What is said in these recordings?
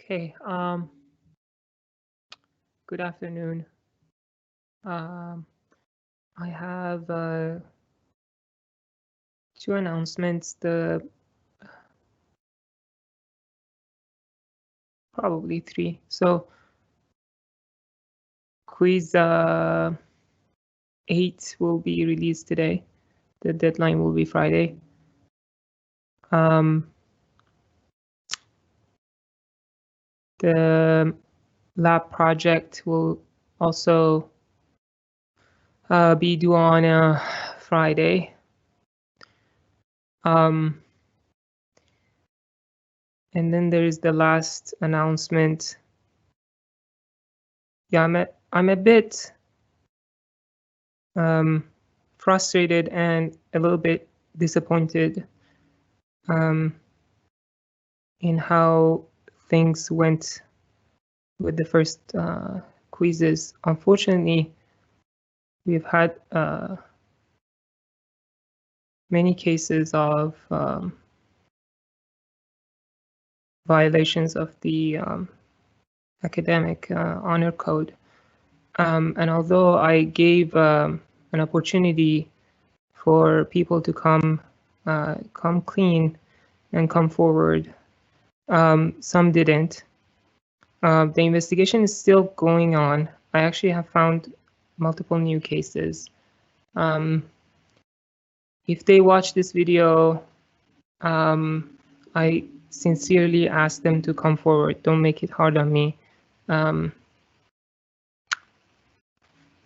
Okay, good afternoon. I have two announcements, probably three. So quiz 8 will be released today. The deadline will be Friday. The lab project will also be due on Friday. And then there is the last announcement. Yeah, I'm a bit frustrated and a little bit disappointed in how things went with the first quizzes. Unfortunately, we've had many cases of violations of the academic honor code. And although I gave an opportunity for people to come clean and come forward, some didn't. The investigation is still going on. I actually have found multiple new cases. If they watch this video, I sincerely ask them to come forward. Don't make it hard on me.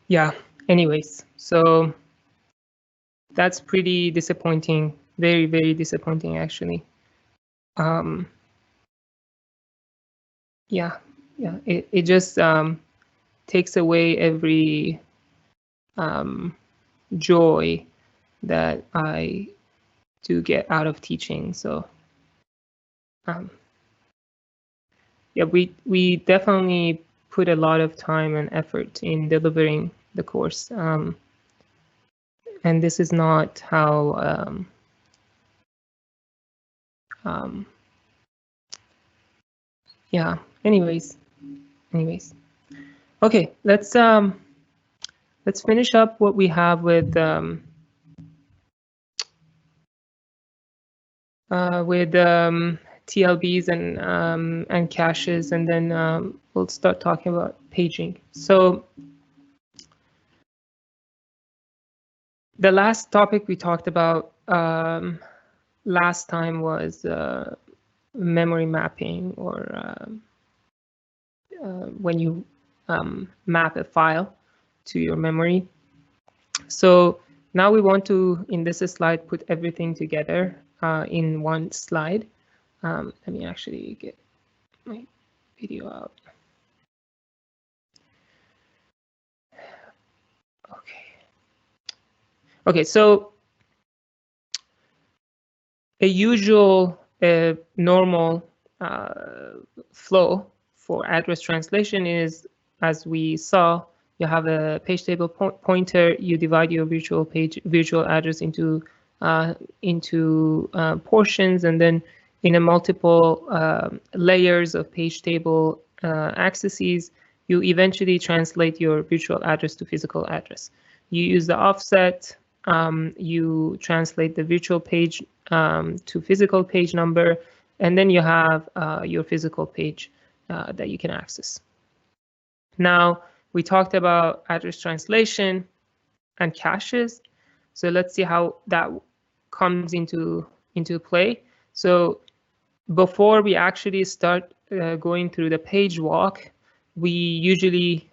Yeah, anyways, so that's pretty disappointing. Very, very disappointing, actually. Yeah, it just takes away every joy that I do get out of teaching. So yeah, we definitely put a lot of time and effort in delivering the course, and this is not how yeah, anyways, okay, let's finish up what we have with TLBs and caches, and then we'll start talking about paging. So the last topic we talked about last time was memory mapping, or when you map a file to your memory. So now we want to, in this slide, put everything together in one slide. Let me actually get my video out. Okay, so a usual normal flow for address translation is, as we saw, you have a page table pointer, you divide your virtual address into portions, and then in a multiple layers of page table accesses, you eventually translate your virtual address to physical address. You use the offset, you translate the virtual page to physical page number, and then you have your physical page that you can access. Now, we talked about address translation and caches. So let's see how that comes into play. So before we actually start going through the page walk, we usually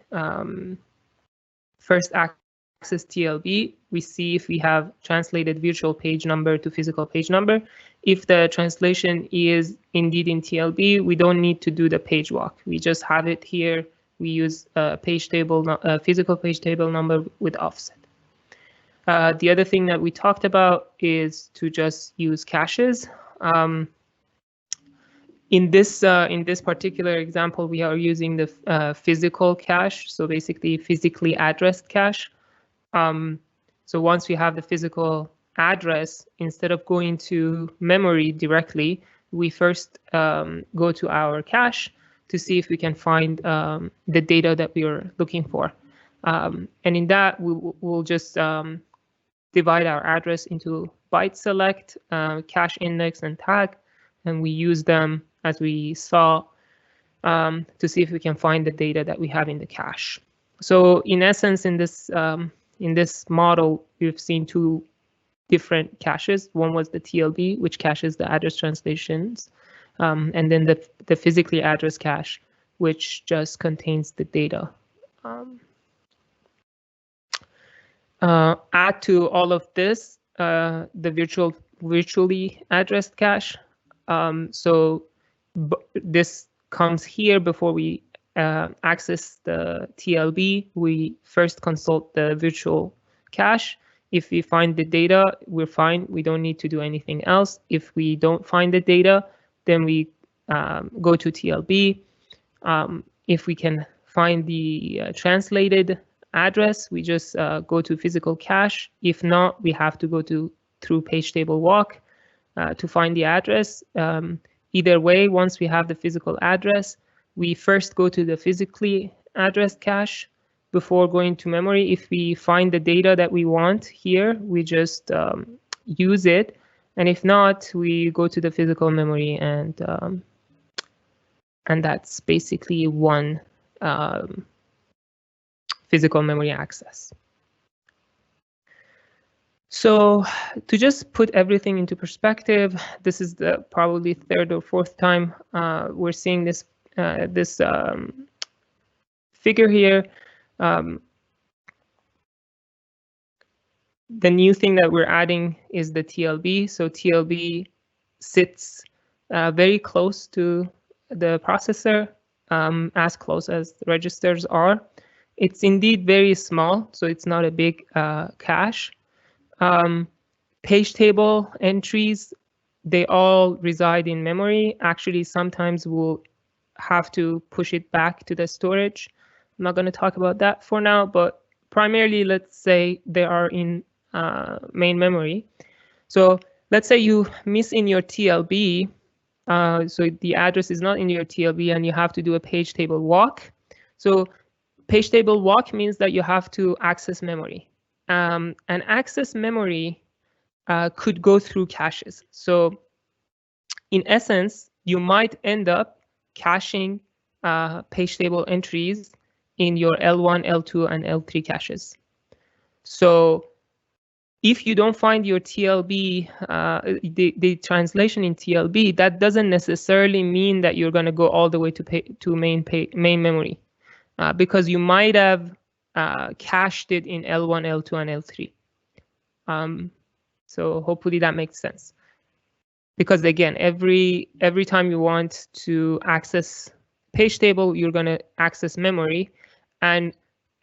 first access TLB. We see if we have translated virtual page number to physical page number. If the translation is indeed in TLB, we don't need to do the page walk. We just have it here. We use a page table, physical page table number with offset. The other thing that we talked about is to just use caches. In this particular example, we are using the physical cache, so basically physically addressed cache. So once we have the physical address, instead of going to memory directly, we first go to our cache. to see if we can find the data that we are looking for. And in that, we'll just divide our address into byte select, cache index, and tag, and we use them as we saw to see if we can find the data that we have in the cache. So in essence, in this model, we've seen two different caches. One was the TLB, which caches the address translations, and then the physically address cache, which just contains the data. Add to all of this the virtually addressed cache. So this comes here before we access the TLB. We first consult the virtual cache. If we find the data, we're fine. We don't need to do anything else. If we don't find the data, then we go to TLB. If we can find the translated address, we just go to physical cache. If not, we have to go through page table walk to find the address. Either way, once we have the physical address, we first go to the physically addressed cache before going to memory. If we find the data that we want here, we just use it. And if not, we go to the physical memory, and that's basically one physical memory access. So to just put everything into perspective, this is the probably third or fourth time we're seeing this figure here. The new thing that we're adding is the TLB. So TLB sits very close to the processor, as close as the registers are. It's indeed very small, so it's not a big cache. Page table entries, they all reside in memory. Actually, sometimes we'll have to push it back to the storage. I'm not going to talk about that for now, but primarily, let's say they are in main memory. So let's say you miss in your TLB, so the address is not in your TLB, and you have to do a page table walk. So page table walk means that you have to access memory. And access memory could go through caches. So in essence, you might end up caching page table entries in your L1, L2, and L3 caches. So if you don't find your TLB, the translation in TLB, that doesn't necessarily mean that you're going to go all the way to main memory, because you might have cached it in L1, L2, and L3. So hopefully that makes sense. Because again, every time you want to access page table, you're going to access memory, and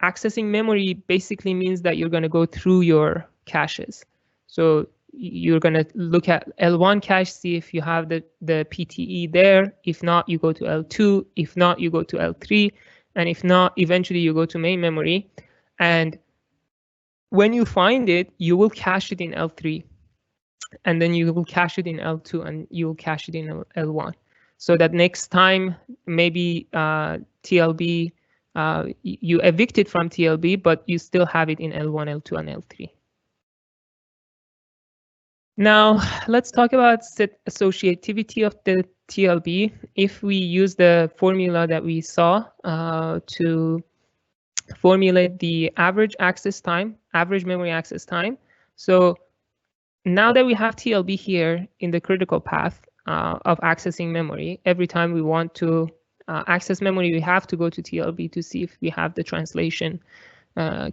accessing memory basically means that you're going to go through your caches. So you're going to look at L1 cache, see if you have the PTE there. If not, you go to L2. If not, you go to L3. And if not, eventually you go to main memory. And when you find it, you will cache it in L3. And then you will cache it in L2, and you will cache it in L1. So that next time, maybe TLB, you evicted from TLB, but you still have it in L1, L2, and L3. Now, let's talk about set associativity of the TLB. If we use the formula that we saw to formulate the average access time, average memory access time. So now that we have TLB here in the critical path of accessing memory, every time we want to access memory, we have to go to TLB to see if we have the translation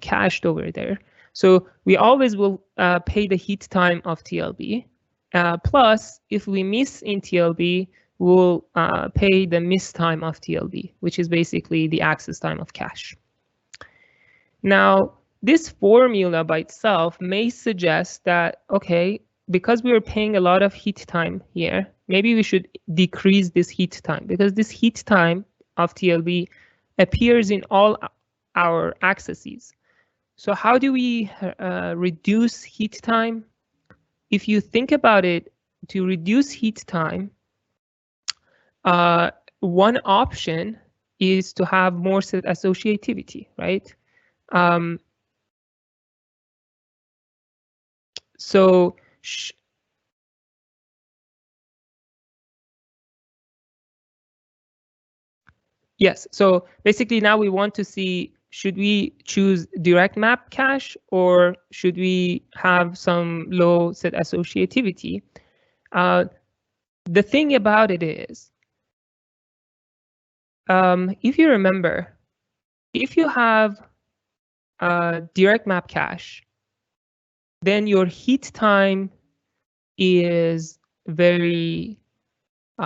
cached over there. So we always will pay the heat time of TLB. Plus, if we miss in TLB, we'll pay the miss time of TLB, which is basically the access time of cache. Now, this formula by itself may suggest that, okay, because we are paying a lot of heat time here, maybe we should decrease this heat time, because this heat time of TLB appears in all our accesses. So how do we reduce heat time? If you think about it, to reduce heat time, one option is to have more set associativity, right? So yes, so basically now we want to see, should we choose direct map cache or should we have some low set associativity? The thing about it is, if you remember, if you have a direct map cache, then your heat time is very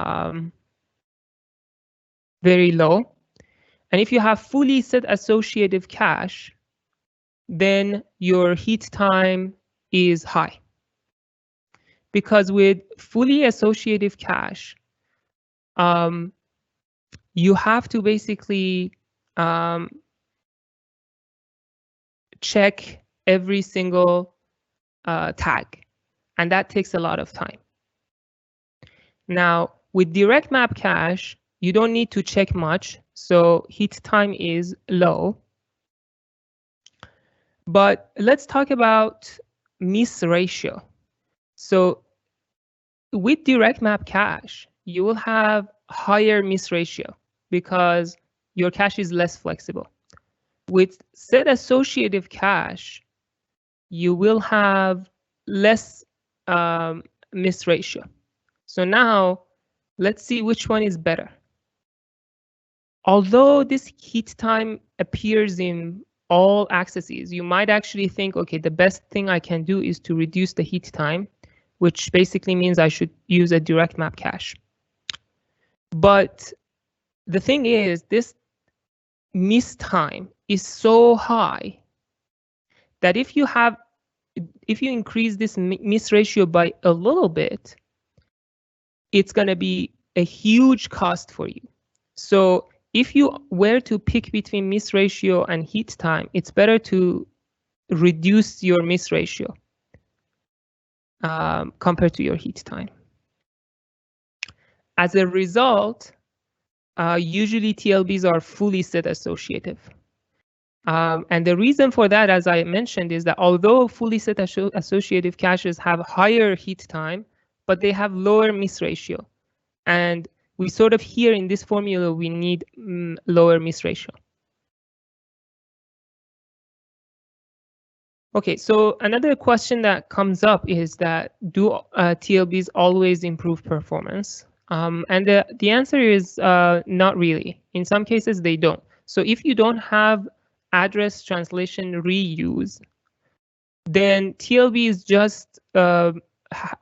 low. And if you have fully set associative cache, then your heat time is high. Because with fully associative cache, you have to basically check every single tag, and that takes a lot of time. Now, with direct map cache, you don't need to check much, so heat time is low. But let's talk about miss ratio. So with direct map cache, you will have higher miss ratio because your cache is less flexible. With set associative cache, you will have less miss ratio. So now let's see which one is better. Although this heat time appears in all accesses, you might actually think, okay, the best thing I can do is to reduce the heat time, which basically means I should use a direct map cache. But the thing is, this miss time is so high that if you increase this miss ratio by a little bit, it's going to be a huge cost for you. So if you were to pick between miss ratio and heat time, it's better to reduce your miss ratio compared to your heat time. As a result, usually TLBs are fully set associative. And the reason for that, as I mentioned, is that although fully set associative caches have higher heat time, but they have lower miss ratio. And we sort of here in this formula, we need lower miss ratio. Okay, so another question that comes up is that do TLBs always improve performance? And the answer is not really. In some cases, they don't. So if you don't have address translation reuse, then TLB is just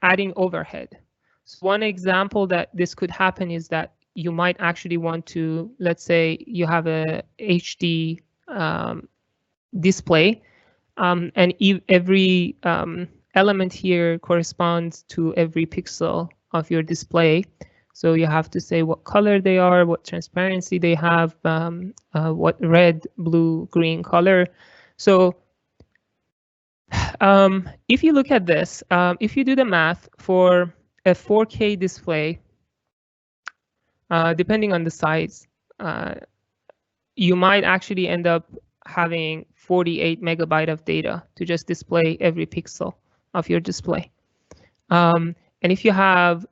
adding overhead. So one example that this could happen is that you might actually want to, let's say you have a HD display, and every element here corresponds to every pixel of your display. So you have to say what color they are, what transparency they have, what red, blue, green color. So if you look at this, if you do the math for a 4K display, depending on the size, you might actually end up having 48 megabyte of data to just display every pixel of your display. And if you have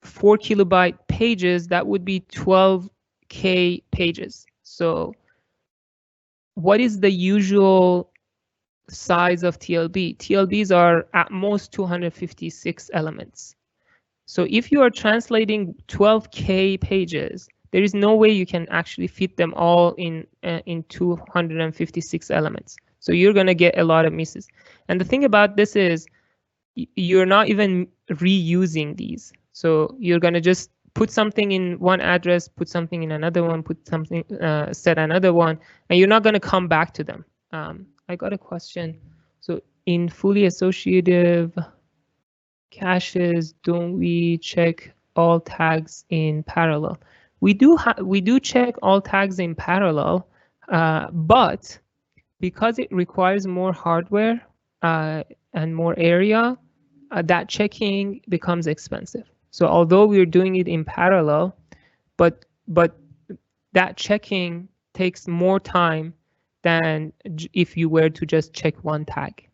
4 kilobyte pages, that would be 12K pages. So what is the usual size of TLB? TLBs are at most 256 elements. So if you are translating 12K pages, there is no way you can actually fit them all in 256 elements. So you're going to get a lot of misses. And the thing about this is you're not even reusing these. So you're going to just put something in one address, put something in another one, put something, set another one, and you're not going to come back to them. I got a question. So in fully associative caches, don't we check all tags in parallel? We do check all tags in parallel, but because it requires more hardware and more area, that checking becomes expensive. So although we're doing it in parallel, but but that checking takes more time than if you were to just check one tag.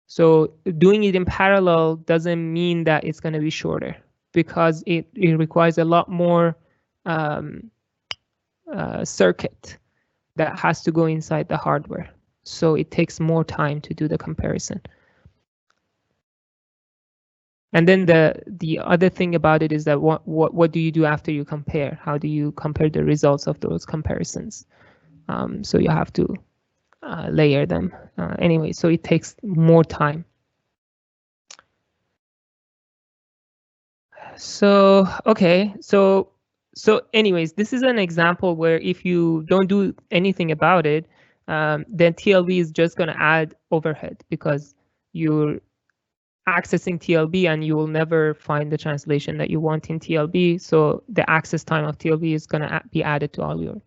So doing it in parallel doesn't mean that it's going to be shorter, because it requires a lot more circuit that has to go inside the hardware. So it takes more time to do the comparison. And then the other thing about it is that what do you do after you compare? How do you compare the results of those comparisons? So you have to layer them anyway. So it takes more time. So okay, so anyways, this is an example where if you don't do anything about it, then TLB is just going to add overhead, because you're accessing TLB and you will never find the translation that you want in TLB. So the access time of TLB is going to be added to all your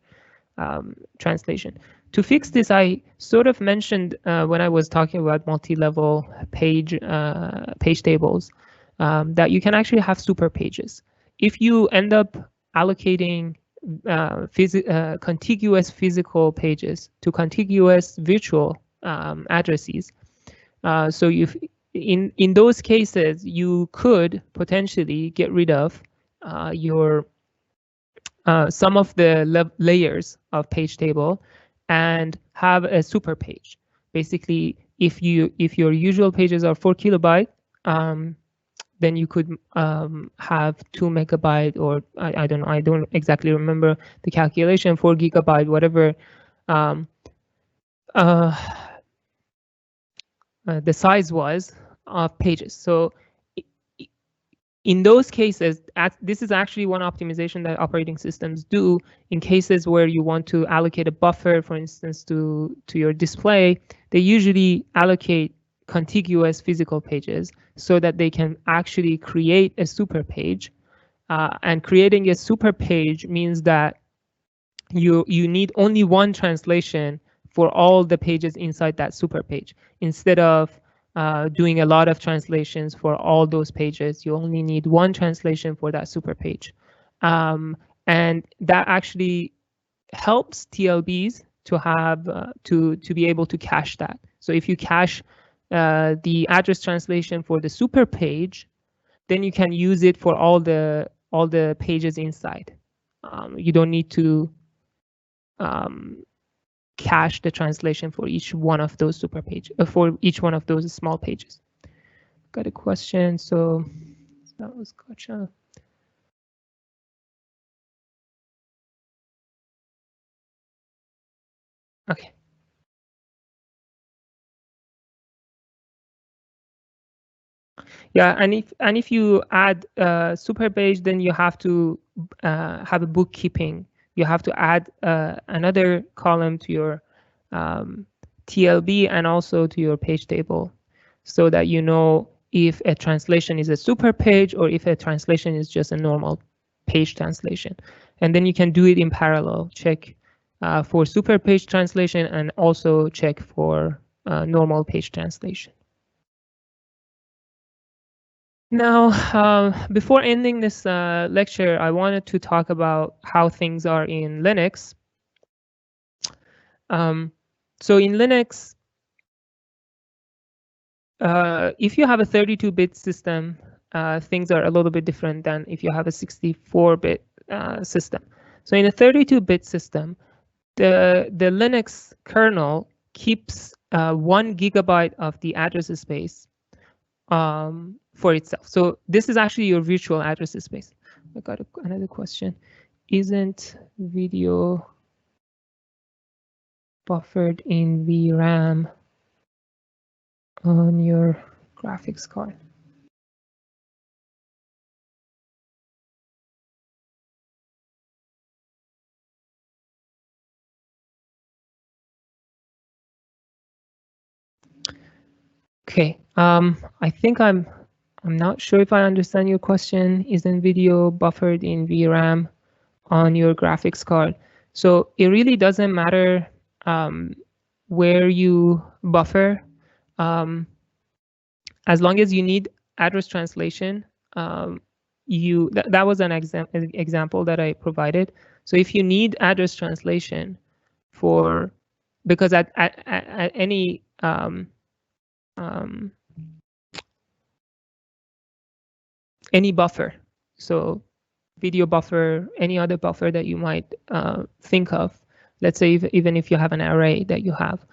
translation. To fix this, I sort of mentioned when I was talking about multi-level page tables that you can actually have super pages. If you end up allocating contiguous physical pages to contiguous virtual addresses, so if in those cases, you could potentially get rid of your some of the layers of page table and have a super page. Basically, if your usual pages are 4 kilobyte, then you could have 2 megabyte, or I don't know, I don't exactly remember the calculation, 4 gigabyte, whatever the size was of pages. So in those cases, this is actually one optimization that operating systems do in cases where you want to allocate a buffer, for instance, to your display. They usually allocate contiguous physical pages so that they can actually create a super page. And creating a super page means that you need only one translation for all the pages inside that super page, instead of doing a lot of translations for all those pages. You only need one translation for that super page. And that actually helps TLBs to have to be able to cache that. So if you cache the address translation for the super page, then you can use it for all the pages inside. You don't need to cache the translation for each one of those super pages, for each one of those small pages. Got a question, so that was gotcha. Okay. Yeah, and if you add super page, then you have to have a bookkeeping. You have to add another column to your TLB and also to your page table, so that you know if a translation is a super page or if a translation is just a normal page translation. And then you can do it in parallel, check for super page translation and also check for normal page translation. Now, before ending this lecture, I wanted to talk about how things are in Linux. So in Linux, if you have a 32-bit system, things are a little bit different than if you have a 64-bit system. So in a 32-bit system, the Linux kernel keeps 1 gigabyte of the address space for itself. So this is actually your virtual address space. I got another question. Isn't video buffered in VRAM on your graphics card? Okay, I think I'm not sure if I understand your question. Isn't video buffered in VRAM on your graphics card? So it really doesn't matter where you buffer. As long as you need address translation, that was an example that I provided. So if you need address translation for, because at any any buffer, so video buffer, any other buffer that you might think of, let's say even if you have an array that you have,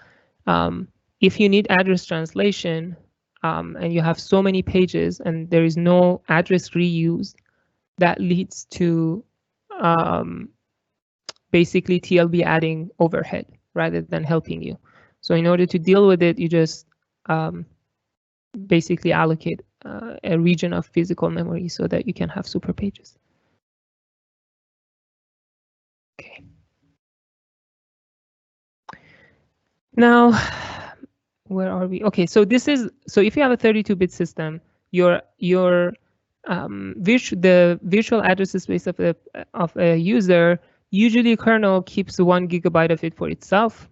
if you need address translation and you have so many pages and there is no address reuse, that leads to basically TLB adding overhead rather than helping you. So in order to deal with it, you just basically allocate a region of physical memory so that you can have super pages. Okay. Now, where are we? Okay, so this is, so if you have a 32-bit system, the virtual address space of a user, usually kernel keeps 1 GB of it for itself.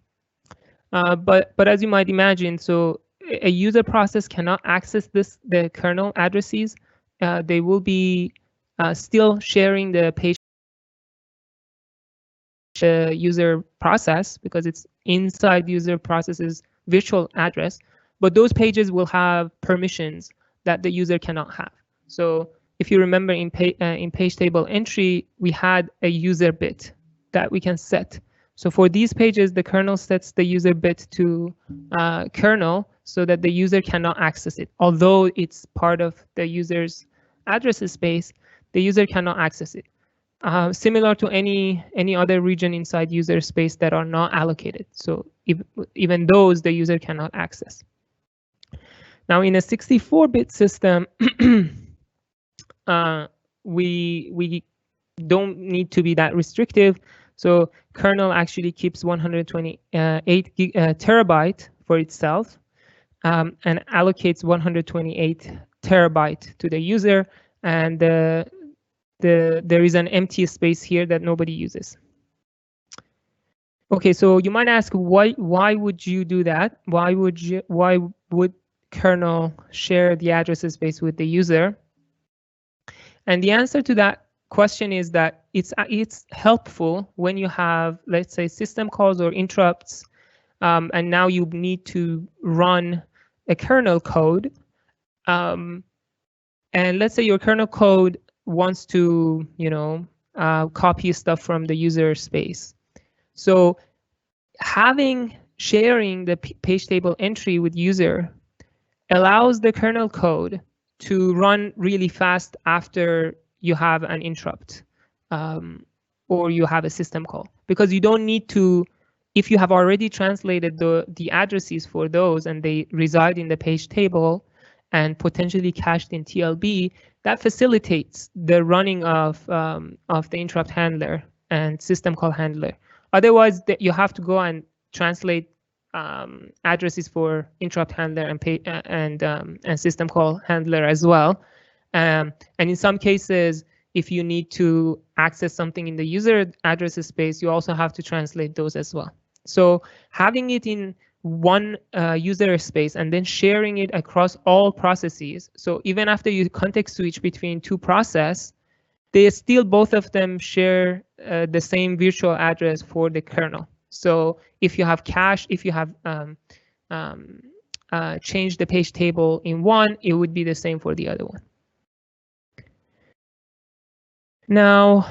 But as you might imagine, so a user process cannot access the kernel addresses. They will be still sharing the page user process because it's inside user process's virtual address, but those pages will have permissions that the user cannot have. So if you remember in page table entry, we had a user bit that we can set. So for these pages, the kernel sets the user bit to kernel so that the user cannot access it. Although it's part of the user's address space, the user cannot access it. Similar to any other region inside user space that are not allocated. So even those the user cannot access. Now in a 64-bit system, we don't need to be that restrictive. So kernel actually keeps 128 terabyte for itself and allocates 128 terabyte to the user, and there is an empty space here that nobody uses. Okay, so you might ask, why would you do that? Why would kernel share the address space with the user? And the answer to that question is that it's helpful when you have, let's say, system calls or interrupts, and now you need to run a kernel code. And let's say your kernel code wants to, copy stuff from the user space. So sharing the page table entry with user allows the kernel code to run really fast after you have an interrupt or you have a system call, because you don't need to, if you have already translated the addresses for those and they reside in the page table and potentially cached in TLB, that facilitates the running of the interrupt handler and system call handler. Otherwise, you have to go and translate addresses for interrupt handler and system call handler as well. And in some cases, if you need to access something in the user address space, you also have to translate those as well. So having it in one user space and then sharing it across all processes. So even after you context switch between two processes, they still both of them share the same virtual address for the kernel. So if you have cache, if you have changed the page table in one, it would be the same for the other one. Now,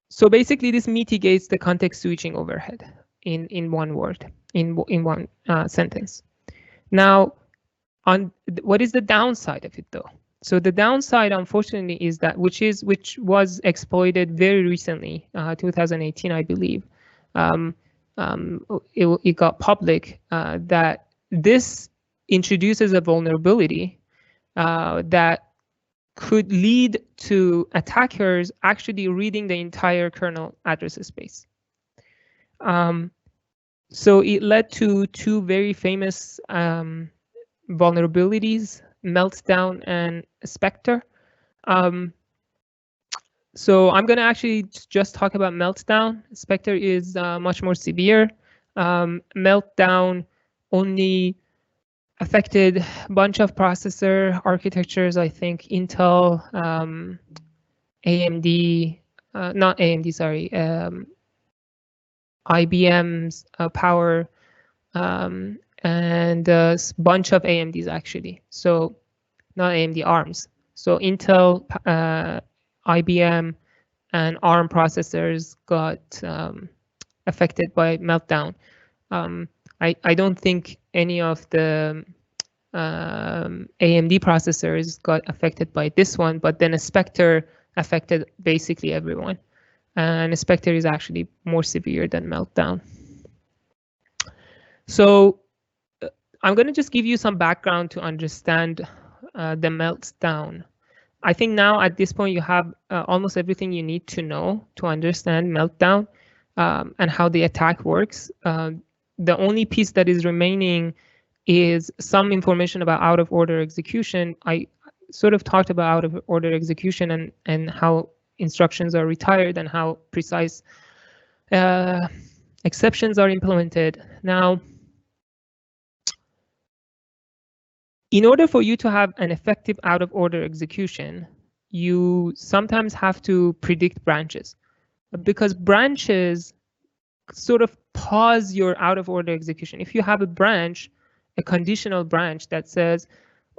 so basically this mitigates the context switching overhead in one word, in one sentence. Now, what is the downside of it though? So the downside, unfortunately, is that which was exploited very recently, 2018, I believe. It got public that this introduces a vulnerability that could lead to attackers actually reading the entire kernel address space. So it led to two very famous vulnerabilities, Meltdown and Spectre. So I'm going to actually just talk about Meltdown. Spectre is much more severe. Meltdown only affected a bunch of processor architectures. I think Intel, AMD, not AMD, sorry, IBM's Power, and a bunch of AMDs actually. So not AMD, ARMs. So Intel, IBM, and ARM processors got affected by Meltdown. I don't think any of the AMD processors got affected by this one, but then a Spectre affected basically everyone. And Spectre is actually more severe than Meltdown. So I'm going to just give you some background to understand the Meltdown. I think now at this point you have almost everything you need to know to understand Meltdown and how the attack works. The only piece that is remaining is some information about out-of-order execution. I sort of talked about out-of-order execution and how instructions are retired and how precise exceptions are implemented. Now, in order for you to have an effective out-of-order execution, you sometimes have to predict branches, because branches sort of pause your out-of-order execution. If you have a branch, a conditional branch that says,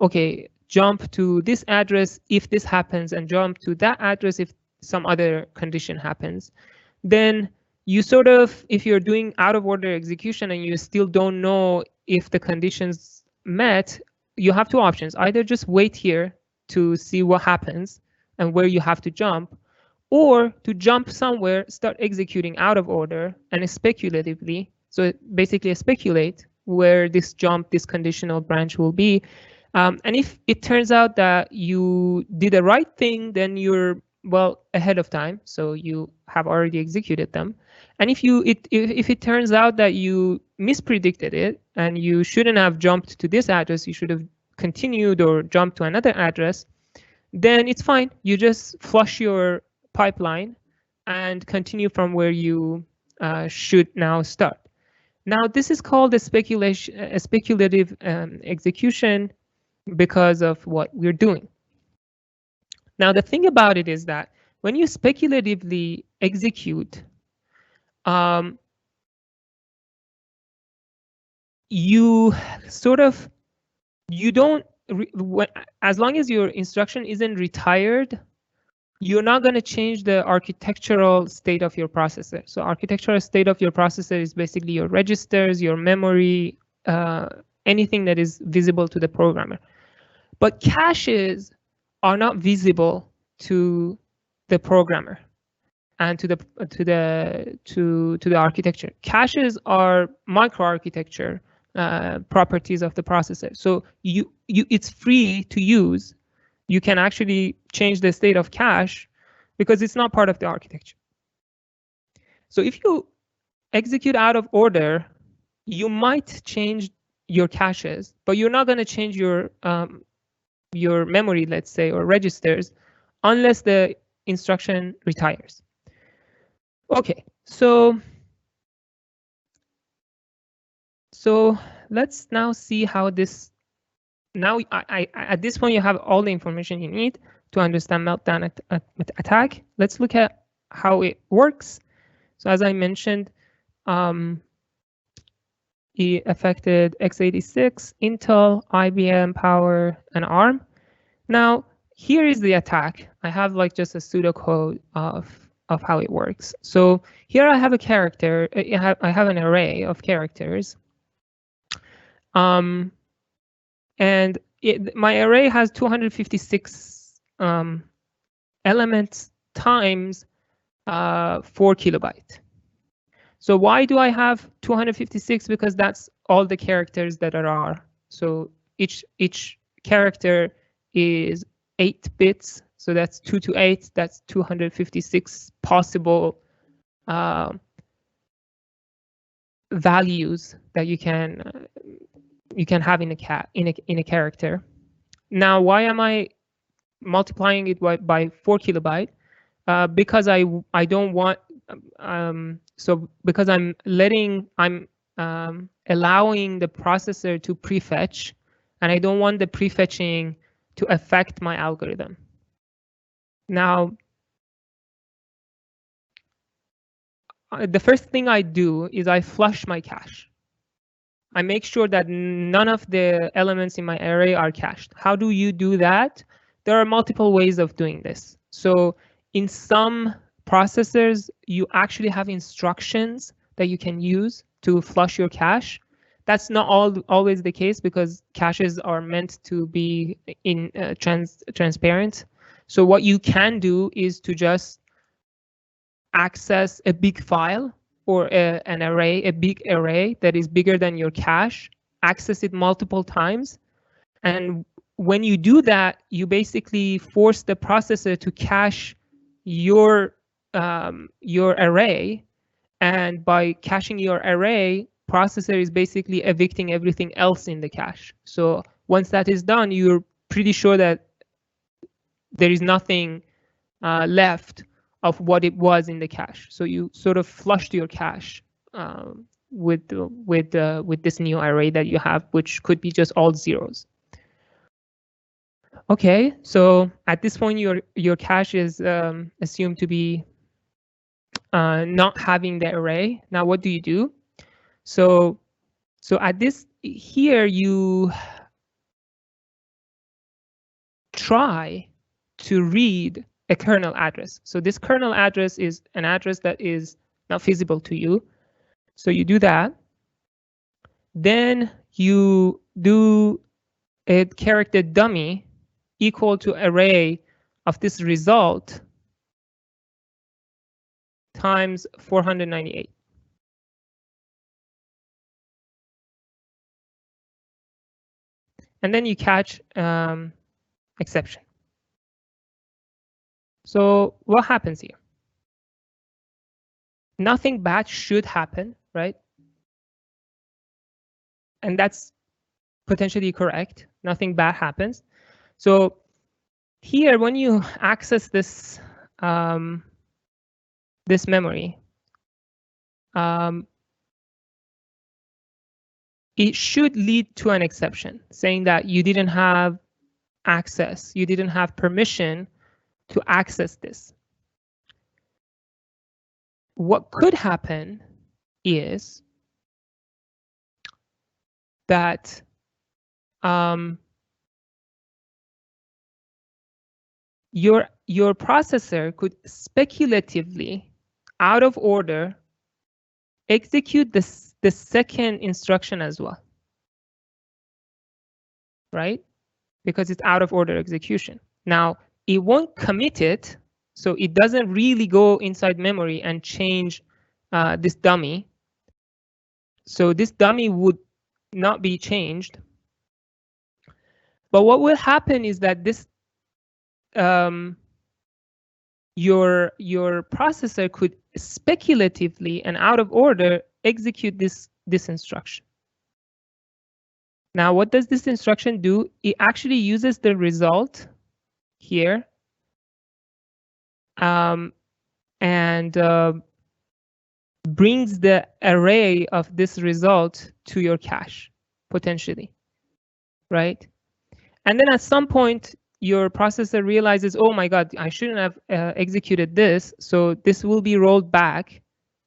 okay, jump to this address if this happens and jump to that address if some other condition happens, then you sort of, if you're doing out-of-order execution and you still don't know if the conditions met, you have two options. Either just wait here to see what happens and where you have to jump, or to jump somewhere, start executing out of order and speculatively. So basically speculate where this jump, this conditional branch will be. And if it turns out that you did the right thing, then you're well ahead of time. So you have already executed them. And if it turns out that you mispredicted it and you shouldn't have jumped to this address, you should have continued or jumped to another address, then it's fine. You just flush your pipeline and continue from where you should now start. Now, this is called a speculative execution because of what we're doing. Now, the thing about it is that when you speculatively execute, you don't, as long as your instruction isn't retired, you're not going to change the architectural state of your processor. So architectural state of your processor is basically your registers, your memory, anything that is visible to the programmer. But caches are not visible to the programmer and to the architecture. Caches are microarchitecture properties of the processor. So it's free to use. You can actually change the state of cache because it's not part of the architecture. So if you execute out of order, you might change your caches, but you're not going to change your memory, let's say, or registers, unless the instruction retires. Okay, so let's now see how this. Now, at this point, you have all the information you need to understand Meltdown attack. Let's look at how it works. So as I mentioned, it affected x86, Intel, IBM, Power, and ARM. Now, here is the attack. I have like just a pseudocode of how it works. So here I have a character. I have an array of characters. And my array has 256 elements times 4 kilobyte. So why do I have 256? Because that's all the characters that there are. So each character is 8 bits. So that's 2 to 8. That's 256 possible values that you can have in a character. Now, why am I multiplying it by 4 kilobyte? Because I don't want because I'm allowing the processor to prefetch and I don't want the prefetching to affect my algorithm. Now, the first thing I do is I flush my cache. I make sure that none of the elements in my array are cached. How do you do that? There are multiple ways of doing this. So in some processors, you actually have instructions that you can use to flush your cache. That's not always the case because caches are meant to be in transparent. So what you can do is to just access a big file or an array, a big array that is bigger than your cache, access it multiple times. And when you do that, you basically force the processor to cache your array. And by caching your array, processor is basically evicting everything else in the cache. So once that is done, you're pretty sure that there is nothing left of what it was in the cache. So you sort of flushed your cache with this new array that you have, which could be just all zeros. Okay, so at this point, your cache is assumed to be not having the array. Now, what do you do? So at this here, you try to read a kernel address. So this kernel address is an address that is not feasible to you. So you do that. Then you do a character dummy equal to array of this result times 498. And then you catch exception. So what happens here? Nothing bad should happen, right? And that's potentially correct. Nothing bad happens. So here, when you access this this memory, it should lead to an exception saying that you didn't have access, you didn't have permission to access this. What could happen is that your processor could speculatively, out of order, execute the second instruction as well, right? Because it's out of order execution. Now, it won't commit it, so it doesn't really go inside memory and change this dummy. So this dummy would not be changed. But what will happen is that this your processor could speculatively and out of order execute this instruction. Now, what does this instruction do? It actually uses the result here and brings the array of this result to your cache, potentially, right? And then at some point, your processor realizes, oh my God, I shouldn't have executed this. So this will be rolled back.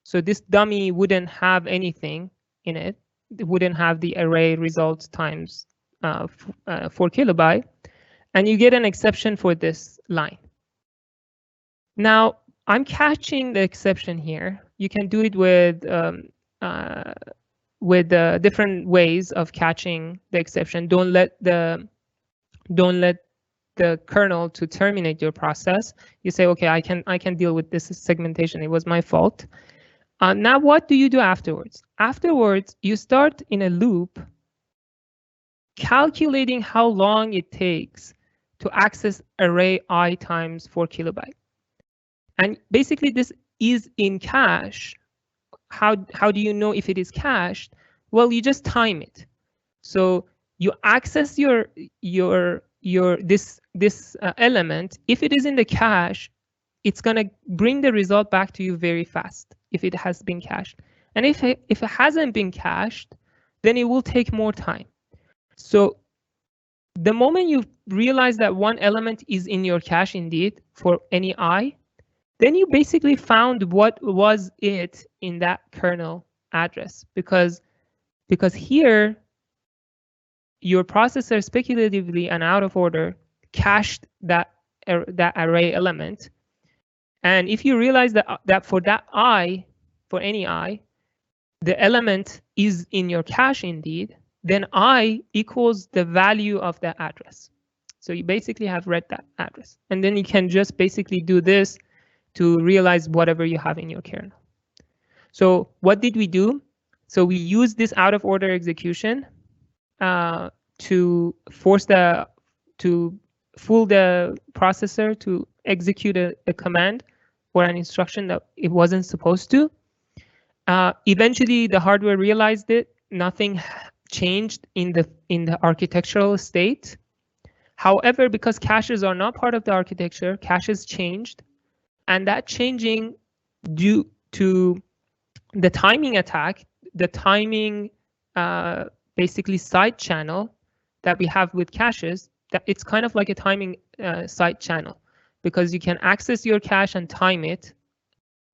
So this dummy wouldn't have anything in it. It wouldn't have the array results times 4 kilobyte. And you get an exception for this line. Now, I'm catching the exception here. You can do it with different ways of catching the exception. Don't let the kernel to terminate your process. You say, okay, I can deal with this segmentation. It was my fault. Now, what do you do afterwards? Afterwards, you start in a loop calculating how long it takes to access array I times 4 kilobyte. And basically, this is in cache. How do you know if it is cached? Well, you just time it. So you access this element. If it is in the cache, it's gonna bring the result back to you very fast if it has been cached. And if it hasn't been cached, then it will take more time. So the moment you realize that one element is in your cache indeed for any I, then you basically found what was it in that kernel address, because here your processor speculatively and out of order cached that array element. And if you realize that for that I, for any I, the element is in your cache indeed, then I equals the value of the address. So you basically have read that address. And then you can just basically do this to realize whatever you have in your kernel. So what did we do? So we used this out of order execution to fool the processor to execute a command or an instruction that it wasn't supposed to. Eventually, the hardware realized it. Nothing changed in the architectural state. However, because caches are not part of the architecture, caches changed, and that changing due to the timing attack, the timing basically side channel that we have with caches, that it's kind of like a timing side channel, because you can access your cache and time it,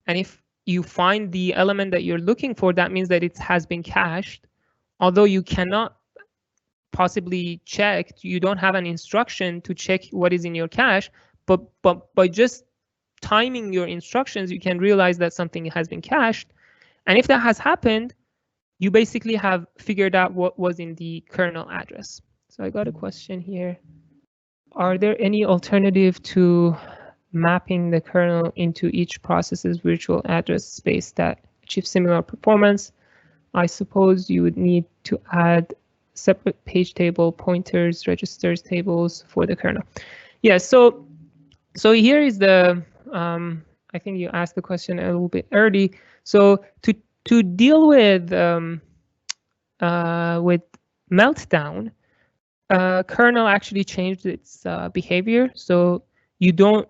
and if you find the element that you're looking for, that means that it has been cached, although you cannot possibly check, you don't have an instruction to check what is in your cache, but by just timing your instructions, you can realize that something has been cached. And if that has happened, you basically have figured out what was in the kernel address. So I got a question here. Are there any alternative to mapping the kernel into each process's virtual address space that achieve similar performance? I suppose you would need to add separate page table pointers, registers tables for the kernel. Yeah, so here is the, I think you asked the question a little bit early. So to deal with Meltdown, kernel actually changed its behavior. So you don't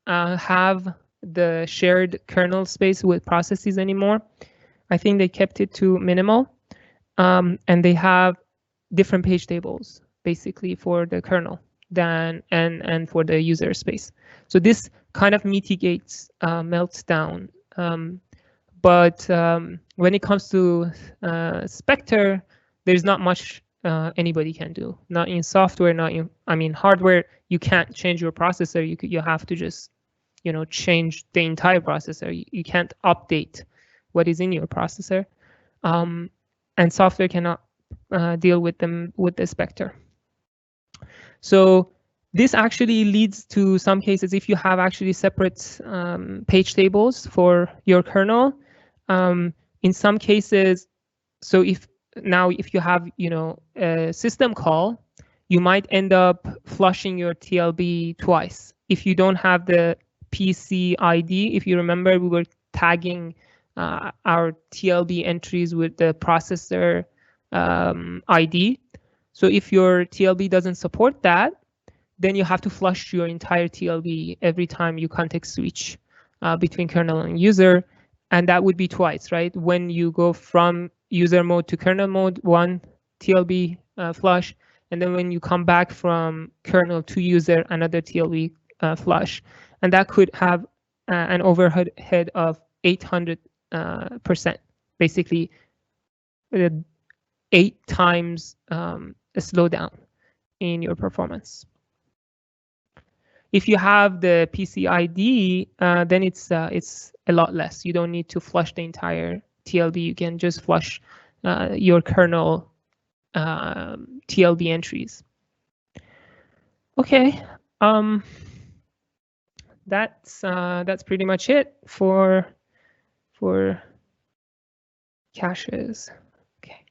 have the shared kernel space with processes anymore. I think they kept it to minimal, and they have different page tables basically for the kernel and for the user space. So this kind of mitigates Meltdown. But when it comes to Spectre, there's not much anybody can do. Not in software, not in, I mean, hardware. You can't change your processor. You have to just, change the entire processor. You can't update what is in your processor, and software cannot deal with them with the Spectre. So this actually leads to some cases, if you have actually separate page tables for your kernel, in some cases, so if you have a system call, you might end up flushing your TLB twice. If you don't have the PC ID, if you remember, we were tagging our TLB entries with the processor ID. So if your TLB doesn't support that, then you have to flush your entire TLB every time you context switch between kernel and user. And that would be twice, right? When you go from user mode to kernel mode, one TLB flush, and then when you come back from kernel to user, another TLB flush. And that could have an overhead of 800%, basically 8 times a slowdown in your performance. If you have the PC ID, then it's a lot less. You don't need to flush the entire TLB. You can just flush your kernel TLB entries. Okay, that's pretty much it for caches. Okay.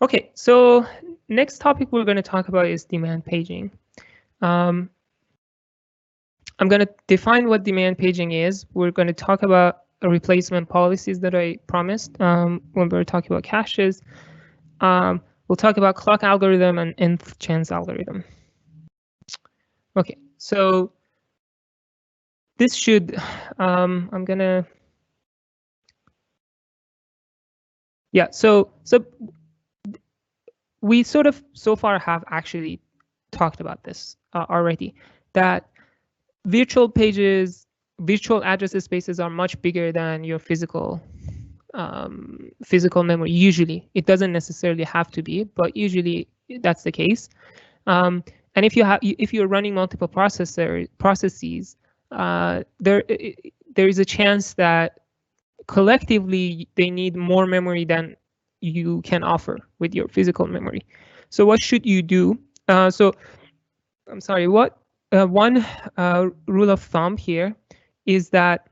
Okay, so next topic we're going to talk about is demand paging. I'm going to define what demand paging is. We're going to talk about replacement policies that I promised when we were talking about caches. We'll talk about clock algorithm and nth chance algorithm. Okay, so this should, I'm gonna, yeah, so we sort of so far have actually talked about this already, that virtual pages, virtual address spaces are much bigger than your physical memory. Usually, it doesn't necessarily have to be, but usually that's the case. And if you're running multiple processes, there is a chance that collectively they need more memory than you can offer with your physical memory. So what should you do? So I'm sorry, what one rule of thumb here is that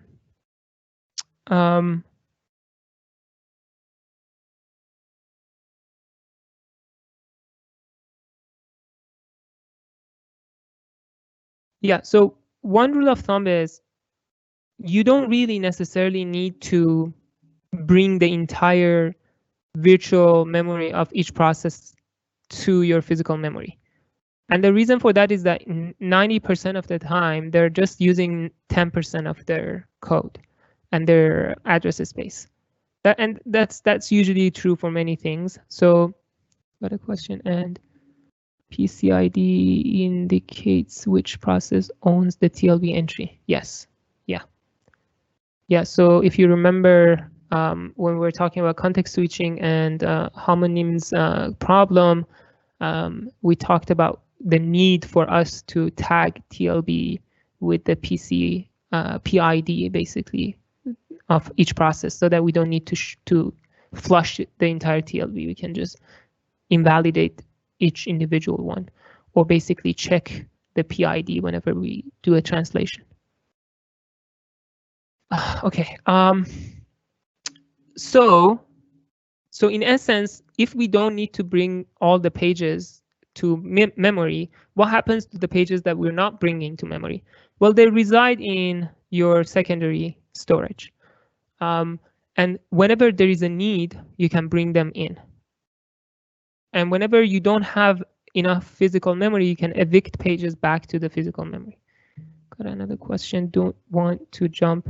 yeah, so one rule of thumb is you don't really necessarily need to bring the entire virtual memory of each process to your physical memory. And the reason for that is that 90% of the time, they're just using 10% of their code and their address space. That's usually true for many things. So, got a question, and PCID indicates which process owns the TLB entry. Yes, yeah. So if you remember when we were talking about context switching and homonyms problem, we talked about the need for us to tag TLB with the PID basically of each process, so that we don't need to flush the entire TLB. We can just invalidate each individual one, or basically check the PID whenever we do a translation. Okay. So in essence, if we don't need to bring all the pages to memory, what happens to the pages that we're not bringing to memory? Well, they reside in your secondary storage. And whenever there is a need, you can bring them in. And whenever you don't have enough physical memory, you can evict pages back to the physical memory. Got another question. Don't want to jump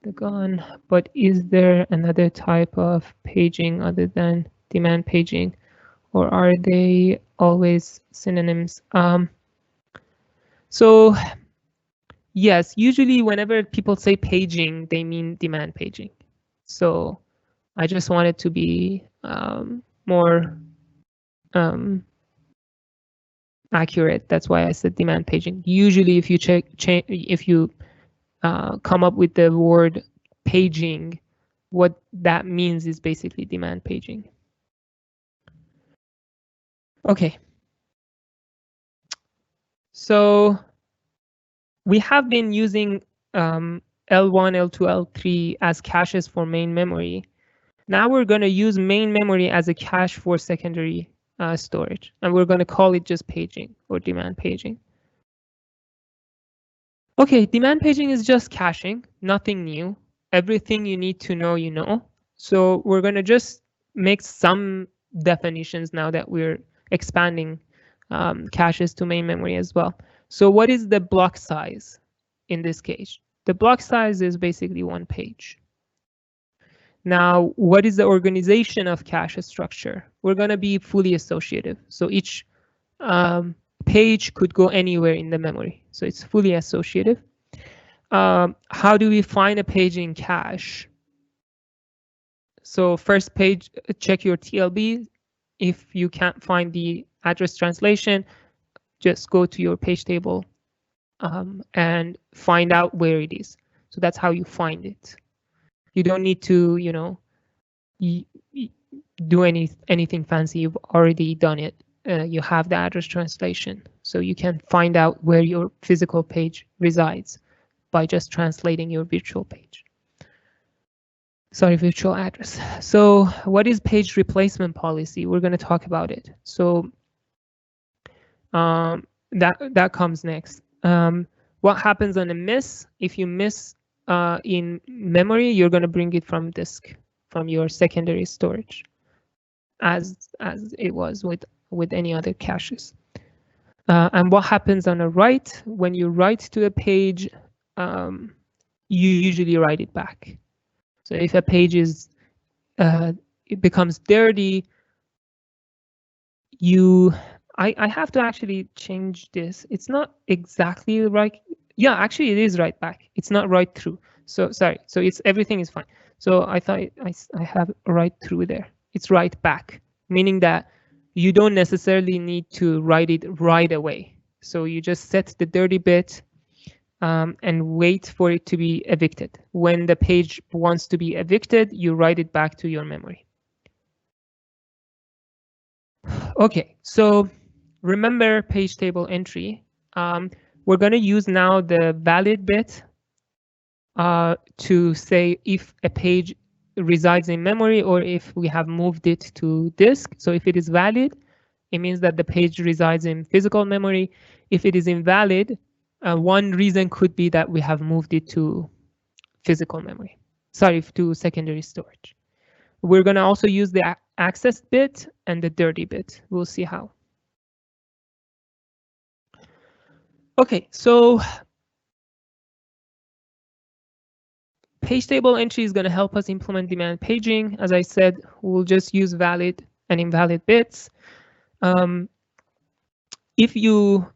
the gun, but is there another type of paging other than demand paging, or are they always synonyms? So yes, usually whenever people say paging, they mean demand paging. So I just wanted to be more accurate. That's why I said demand paging. Usually, if you if you come up with the word paging, what that means is basically demand paging. Okay. So we have been using L1, L2, L3 as caches for main memory. Now we're going to use main memory as a cache for secondary storage, and we're going to call it just paging or demand paging. Okay, demand paging is just caching, nothing new. Everything you need to know, you know. So we're going to just make some definitions now that we're expanding caches to main memory as well. So what is the block size in this case? The block size is basically one page. Now, what is the organization of cache structure? We're going to be fully associative. So each page could go anywhere in the memory. So it's fully associative. How do we find a page in cache? So first page, check your TLB. If you can't find the address translation, just go to your page table and find out where it is. So that's how you find it. You don't need to, you know, do anything fancy. You've already done it. You have the address translation, so you can find out where your physical page resides by just translating your virtual page. Sorry, virtual address. So what is page replacement policy? We're going to talk about it. So that comes next. What happens on a miss? If you miss in memory, you're going to bring it from disk, from your secondary storage, as it was with any other caches. And what happens on a write? When you write to a page, you usually write it back. So if a page is it becomes dirty, I have to actually change this. It's not exactly right. Yeah, actually it is write back. It's not write through. So sorry. So it's everything is fine. So I thought I have write through there. It's write back, meaning that you don't necessarily need to write it right away. So you just set the dirty bit and wait for it to be evicted. When the page wants to be evicted, you write it back to your memory. Okay, so remember page table entry. We're going to use now the valid bit to say if a page resides in memory or if we have moved it to disk. So if it is valid, it means that the page resides in physical memory. If it is invalid, one reason could be that we have moved it to physical memory. Sorry, to secondary storage. We're going to also use the access bit and the dirty bit. We'll see how. Okay, so page table entry is going to help us implement demand paging. As I said, we'll just use valid and invalid bits. If you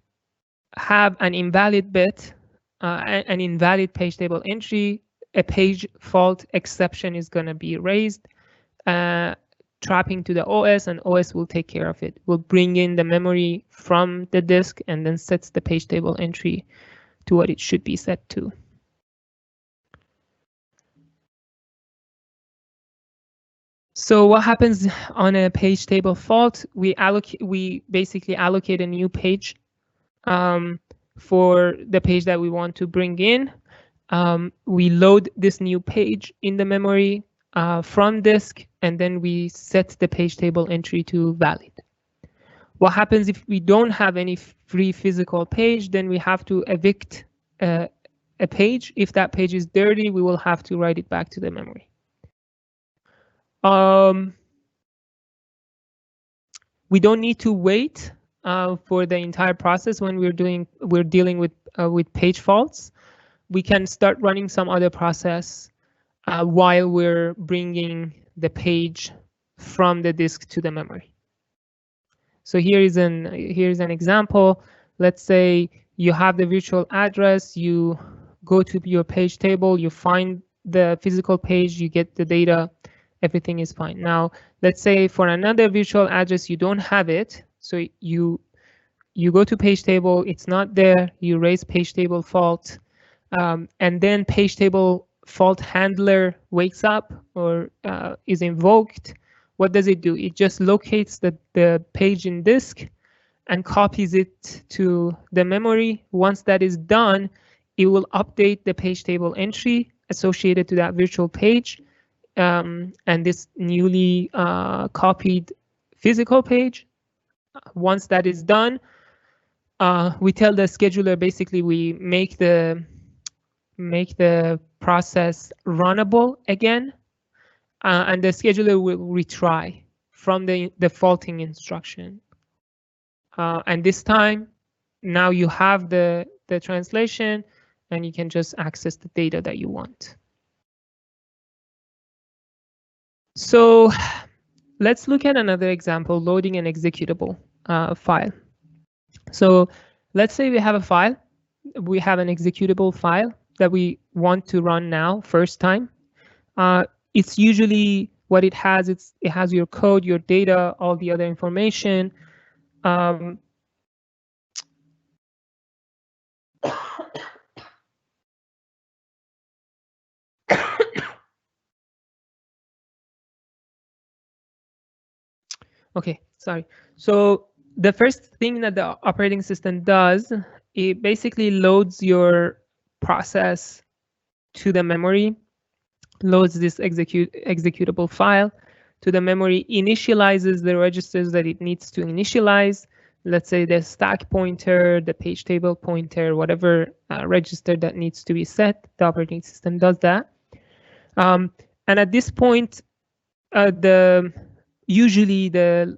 have an invalid bit, an invalid page table entry, a page fault exception is going to be raised, trapping to the OS, and OS will take care of it. We'll bring in the memory from the disk and then sets the page table entry to what it should be set to. So what happens on a page table fault? We basically allocate a new page for the page that we want to bring in. We load this new page in the memory from disk, and then we set the page table entry to valid. What happens if we don't have any free physical page? Then we have to evict a page. If that page is dirty, we will have to write it back to the memory. We don't need to wait for the entire process when we're dealing with page faults. We can start running some other process while we're bringing the page from the disk to the memory. So here's an example. Let's say you have the virtual address, you go to your page table, you find the physical page, you get the data, everything is fine. Now, let's say for another virtual address, you don't have it. So you go to page table, it's not there, you raise page table fault, and then page table fault handler wakes up or is invoked. What does it do? It just locates the page in disk and copies it to the memory. Once that is done, it will update the page table entry associated to that virtual page, and this newly copied physical page. Once that is done, we tell the scheduler, basically we make the process runnable again, and the scheduler will retry from the defaulting instruction. And this time, now you have the translation, and you can just access the data that you want. So let's look at another example, loading an executable file. So let's say we have a file, we have an executable file that we want to run now, first time. It's usually what it has, it has your code, your data, all the other information. Okay, sorry. So the first thing that the operating system does, it basically loads your process to the memory, loads this executable file to the memory, initializes the registers that it needs to initialize, let's say the stack pointer, the page table pointer, whatever register that needs to be set, the operating system does that. And at this point, usually the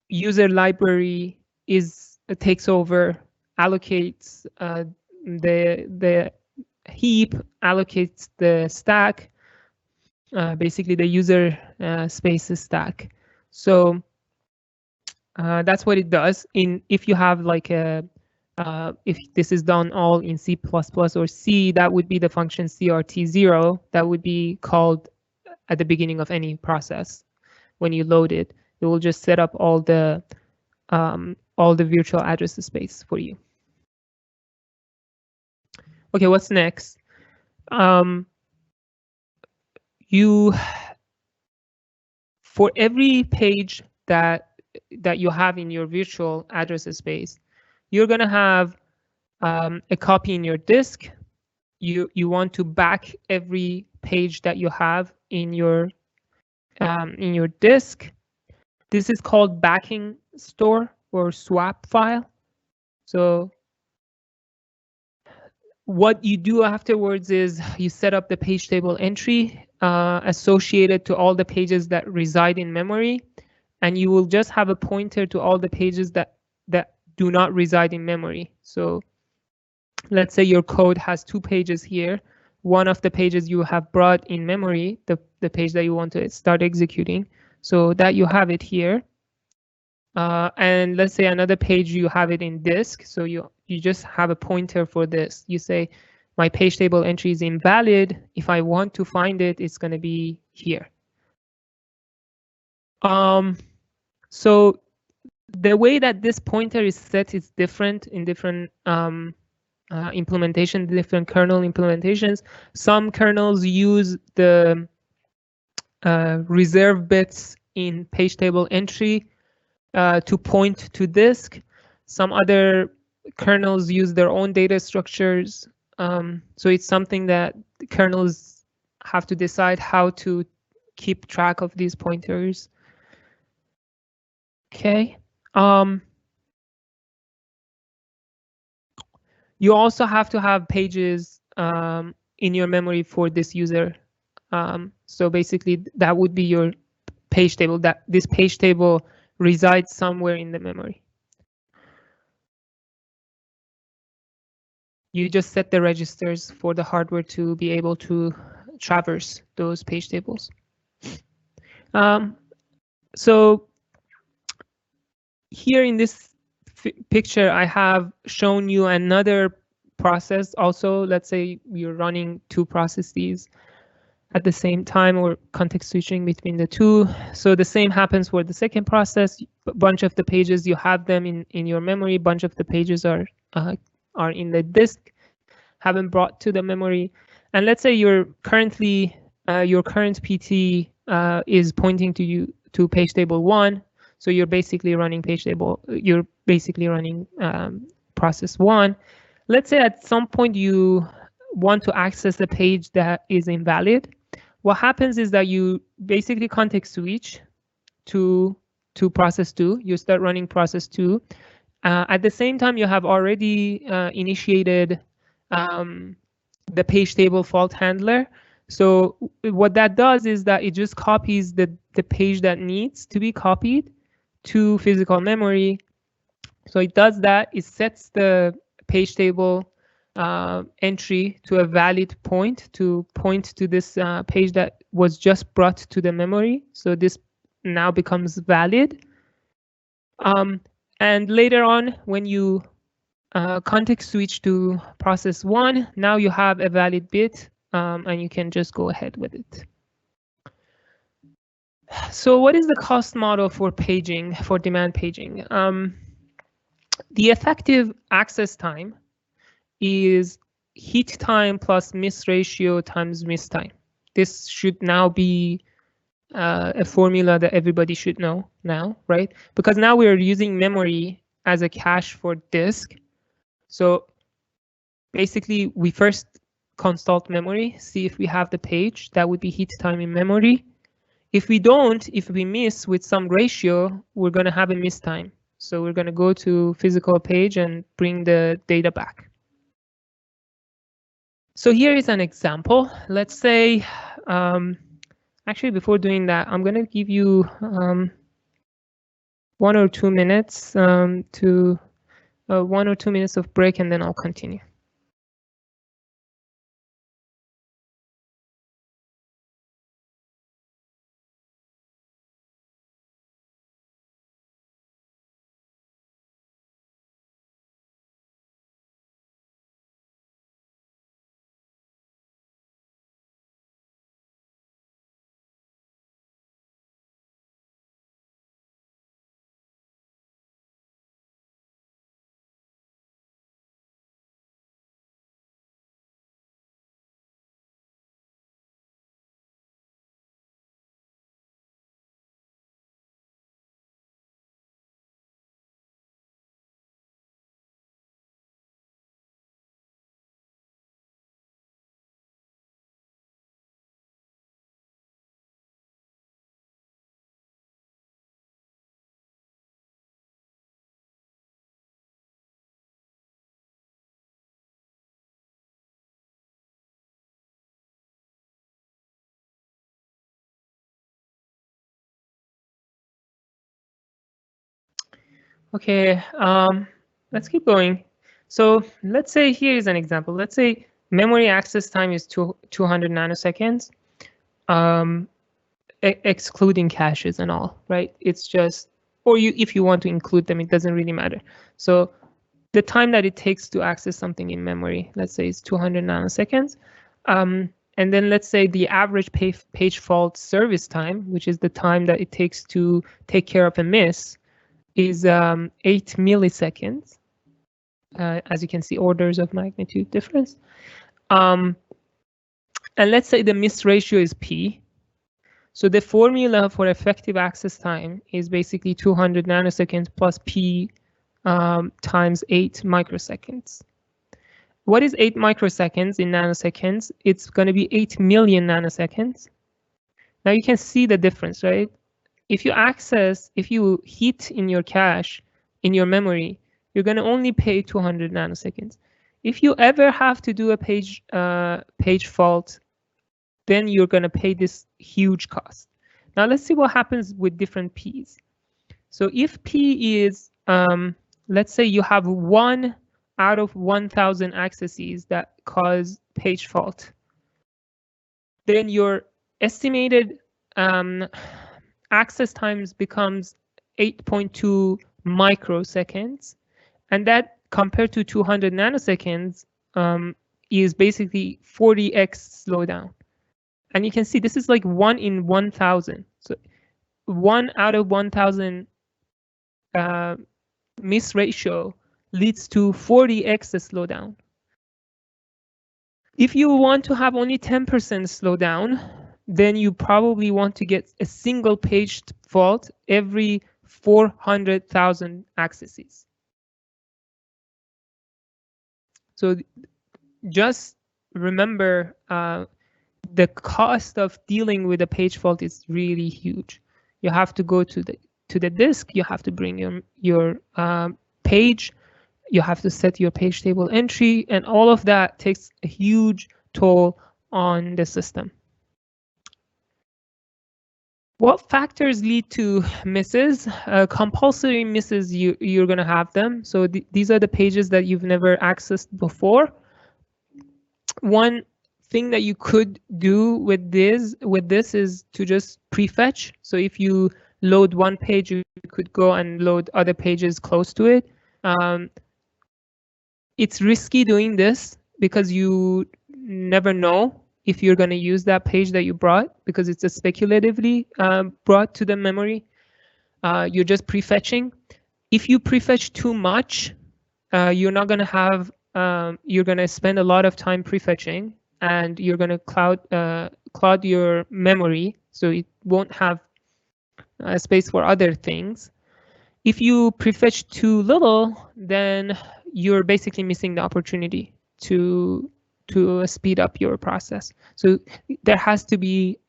user library takes over, allocates the heap, allocates the stack, basically the user spaces stack. So that's what it does. If you have like if this is done all in C++ or C, that would be the function CRT0 that would be called at the beginning of any process. When you load it, it will just set up all the virtual address space for you. Okay, what's next? For every page that you have in your virtual address space, you're gonna have a copy in your disk. You want to back every page that you have in your disk. This is called backing store or swap file. So what you do afterwards is you set up the page table entry associated to all the pages that reside in memory, and you will just have a pointer to all the pages that do not reside in memory. So let's say your code has 2 pages here. One of the pages you have brought in memory, the page that you want to start executing, so that you have it here. And let's say another page you have it in disk, so you just have a pointer for this. You say, my page table entry is invalid. If I want to find it, it's going to be here. So the way that this pointer is set is different in different implementation, different kernel implementations. Some kernels use the reserve bits in page table entry to point to disk. Some other kernels use their own data structures. So it's something that kernels have to decide how to keep track of these pointers. Okay. You also have to have pages in your memory for this user. So basically, that would be your page table. That this page table resides somewhere in the memory. You just set the registers for the hardware to be able to traverse those page tables. So here in this picture, I have shown you another process. Also, let's say you're running 2 processes at the same time or context switching between the 2. So the same happens for the second process. A bunch of the pages, you have them in your memory. A bunch of the pages are in the disk, haven't brought to the memory. And let's say you're currently your current PT is pointing to you to page table 1. So you're basically running page table. You're basically running process 1. Let's say at some point you want to access a page that is invalid. What happens is that you basically context switch to process 2. You start running process 2. At the same time, you have already initiated the page table fault handler. So what that does is that it just copies the page that needs to be copied to physical memory. So it does that. It sets the page table entry to a valid point to this page that was just brought to the memory. So this now becomes valid. And later on, when you context switch to process 1, now you have a valid bit, and you can just go ahead with it. So what is the cost model for paging, for demand paging? The effective access time is hit time plus miss ratio times miss time. This should now be a formula that everybody should know now, right? Because now we're using memory as a cache for disk. So basically, we first consult memory, see if we have the page. That would be hit time in memory. If we don't, if we miss with some ratio, we're going to have a miss time. So we're going to go to physical page and bring the data back. So here is an example. Let's say, actually, before doing that, I'm going to give you 1 or 2 minutes to 1 or 2 minutes of break, and then I'll continue. Okay, let's keep going. So let's say here is an example. Let's say memory access time is 200 nanoseconds, excluding caches and all, right? It's just, or if you want to include them, it doesn't really matter. So the time that it takes to access something in memory, let's say it's 200 nanoseconds. And then let's say the average page fault service time, which is the time that it takes to take care of a miss, is 8 milliseconds. As you can see, orders of magnitude difference. And let's say the miss ratio is P. So the formula for effective access time is basically 200 nanoseconds plus P times 8 microseconds. What is 8 microseconds in nanoseconds? It's going to be 8 million nanoseconds. Now you can see the difference, right? If you hit in your cache, in your memory, you're going to only pay 200 nanoseconds. If you ever have to do a page fault, then you're going to pay this huge cost. Now let's see what happens with different P's. So if P is, let's say you have 1 out of 1,000 accesses that cause page fault, then your estimated access times becomes 8.2 microseconds, and that compared to 200 nanoseconds is basically 40x slowdown. And you can see this is like 1 in 1,000. So 1 out of 1,000 miss ratio leads to 40x slowdown. If you want to have only 10% slowdown, then you probably want to get a single page fault every 400,000 accesses. So just remember, the cost of dealing with a page fault is really huge. You have to go to the disk. You have to bring your page. You have to set your page table entry, and all of that takes a huge toll on the system. What factors lead to misses? Compulsory misses, you're going to have them. So these are the pages that you've never accessed before. One thing that you could do with this is to just prefetch. So if you load one page, you could go and load other pages close to it. It's risky doing this because you never know if you're going to use that page that you brought, because it's a speculatively brought to the memory. You're just prefetching. If you prefetch too much, you're not going to have, you're going to spend a lot of time prefetching, and you're going to cloud your memory, so it won't have space for other things. If you prefetch too little, then you're basically missing the opportunity to speed up your process. So there has to be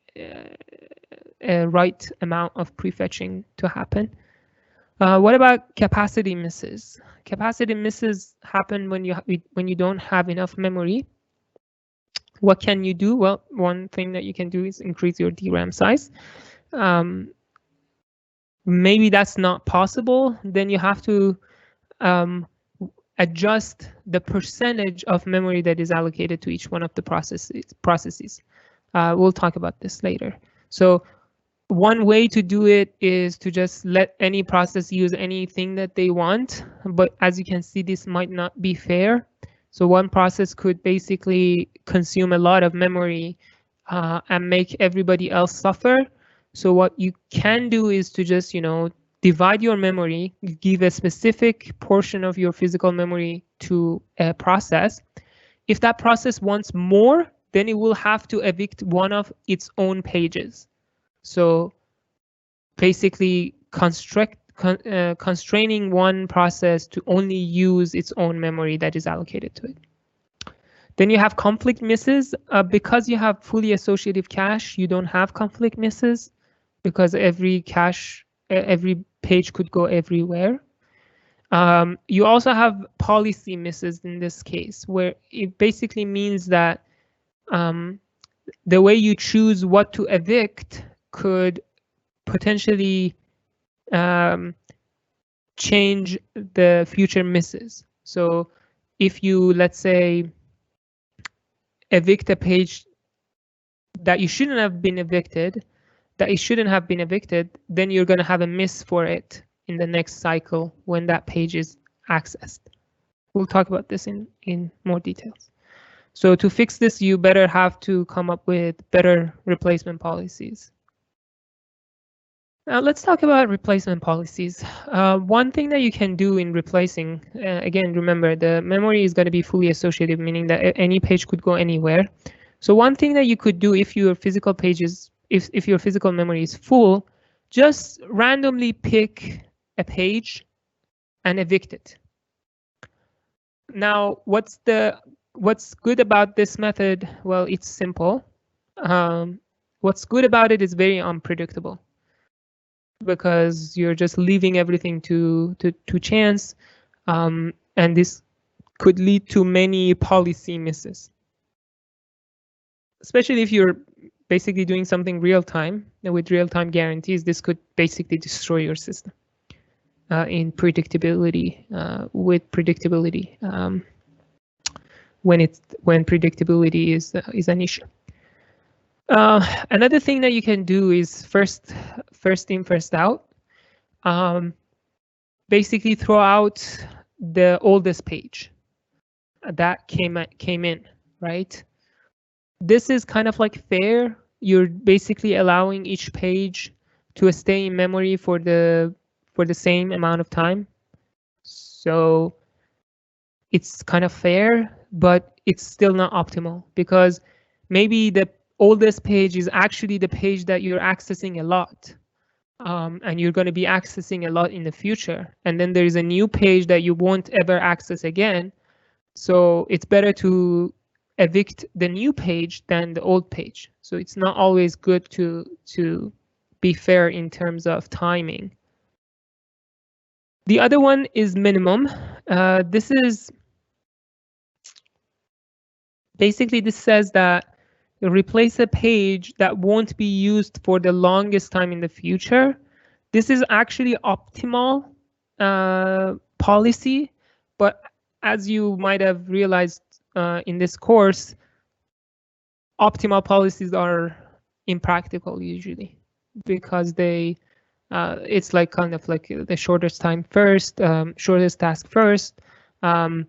a right amount of prefetching to happen. What about capacity misses? Capacity misses happen when you don't have enough memory. What can you do? Well, one thing that you can do is increase your DRAM size. Maybe that's not possible. Then you have to adjust the percentage of memory that is allocated to each one of the processes. We'll talk about this later. So one way to do it is to just let any process use anything that they want. But as you can see, this might not be fair. So one process could basically consume a lot of memory and make everybody else suffer. So what you can do is to just, divide your memory, give a specific portion of your physical memory to a process. If that process wants more, then it will have to evict one of its own pages. So basically constraining one process to only use its own memory that is allocated to it. Then you have conflict misses. Because you have fully associative cache, you don't have conflict misses because every page could go everywhere. You also have policy misses in this case, where it basically means that the way you choose what to evict could potentially change the future misses. So if you, let's say, evict a page that you shouldn't have been evicted, then you're going to have a miss for it in the next cycle when that page is accessed. We'll talk about this in more details. So to fix this, you better have to come up with better replacement policies. Now let's talk about replacement policies. One thing that you can do in replacing, again, remember the memory is going to be fully associative, meaning that any page could go anywhere. So one thing that you could do if your physical pages, if your physical memory is full, just randomly pick a page and evict it. Now, what's good about this method? Well, it's simple. What's good about it is very unpredictable, because you're just leaving everything to chance, and this could lead to many policy misses, especially if you're basically doing something real-time with real-time guarantees. This could basically destroy your system in predictability, with predictability, when predictability is an issue. Another thing that you can do is first in, first out. Basically throw out the oldest page that came in, right? This is kind of like fair. You're basically allowing each page to stay in memory for the same amount of time. So it's kind of fair, but it's still not optimal, because maybe the oldest page is actually the page that you're accessing a lot, and you're going to be accessing a lot in the future. And then there is a new page that you won't ever access again. So it's better to evict the new page than the old page. So it's not always good to be fair in terms of timing. The other one is minimum. This is basically, this says that you replace a page that won't be used for the longest time in the future. This is actually optimal policy, but as you might have realized in this course, optimal policies are impractical usually, because they it's like kind of like the shortest time first, shortest task first, and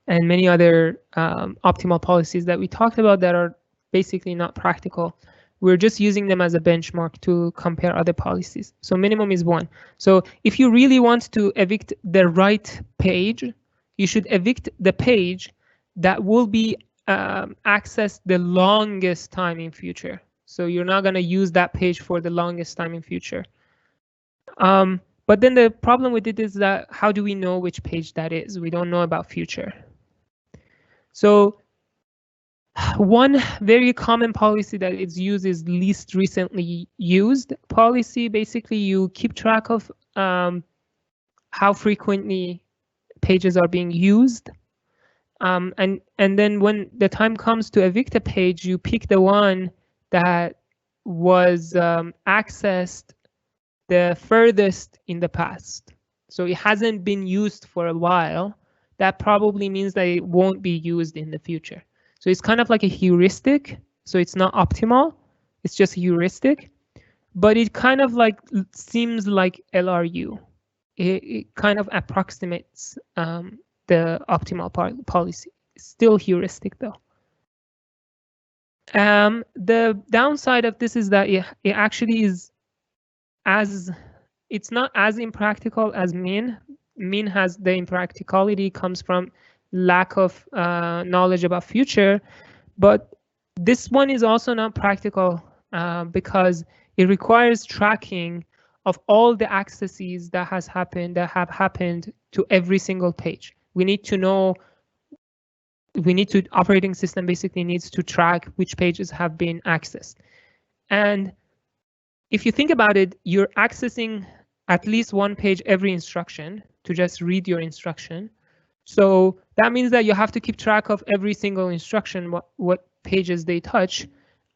many other optimal policies that we talked about that are basically not practical. We're just using them as a benchmark to compare other policies. So minimum is 1. So if you really want to evict the right page, you should evict the page that will be accessed the longest time in future. So you're not going to use that page for the longest time in future. But then the problem with it is that how do we know which page that is? We don't know about future. So One very common policy that is used is least recently used policy. Basically, you keep track of how frequently pages are being used. And then when the time comes to evict a page, you pick the one that was accessed the furthest in the past. So it hasn't been used for a while. That probably means that it won't be used in the future. So it's kind of like a heuristic. So it's not optimal. It's just a heuristic. But it kind of like seems like LRU. It kind of approximates the optimal policy. It's still heuristic though. The downside of this is that it actually is it's not as impractical as min. Min has the impracticality comes from lack of knowledge about future, but this one is also not practical because it requires tracking of all the accesses that have happened to every single page. We need to know, operating system basically needs to track which pages have been accessed. And if you think about it, you're accessing at least one page every instruction to just read your instruction. So that means that you have to keep track of every single instruction, what pages they touch.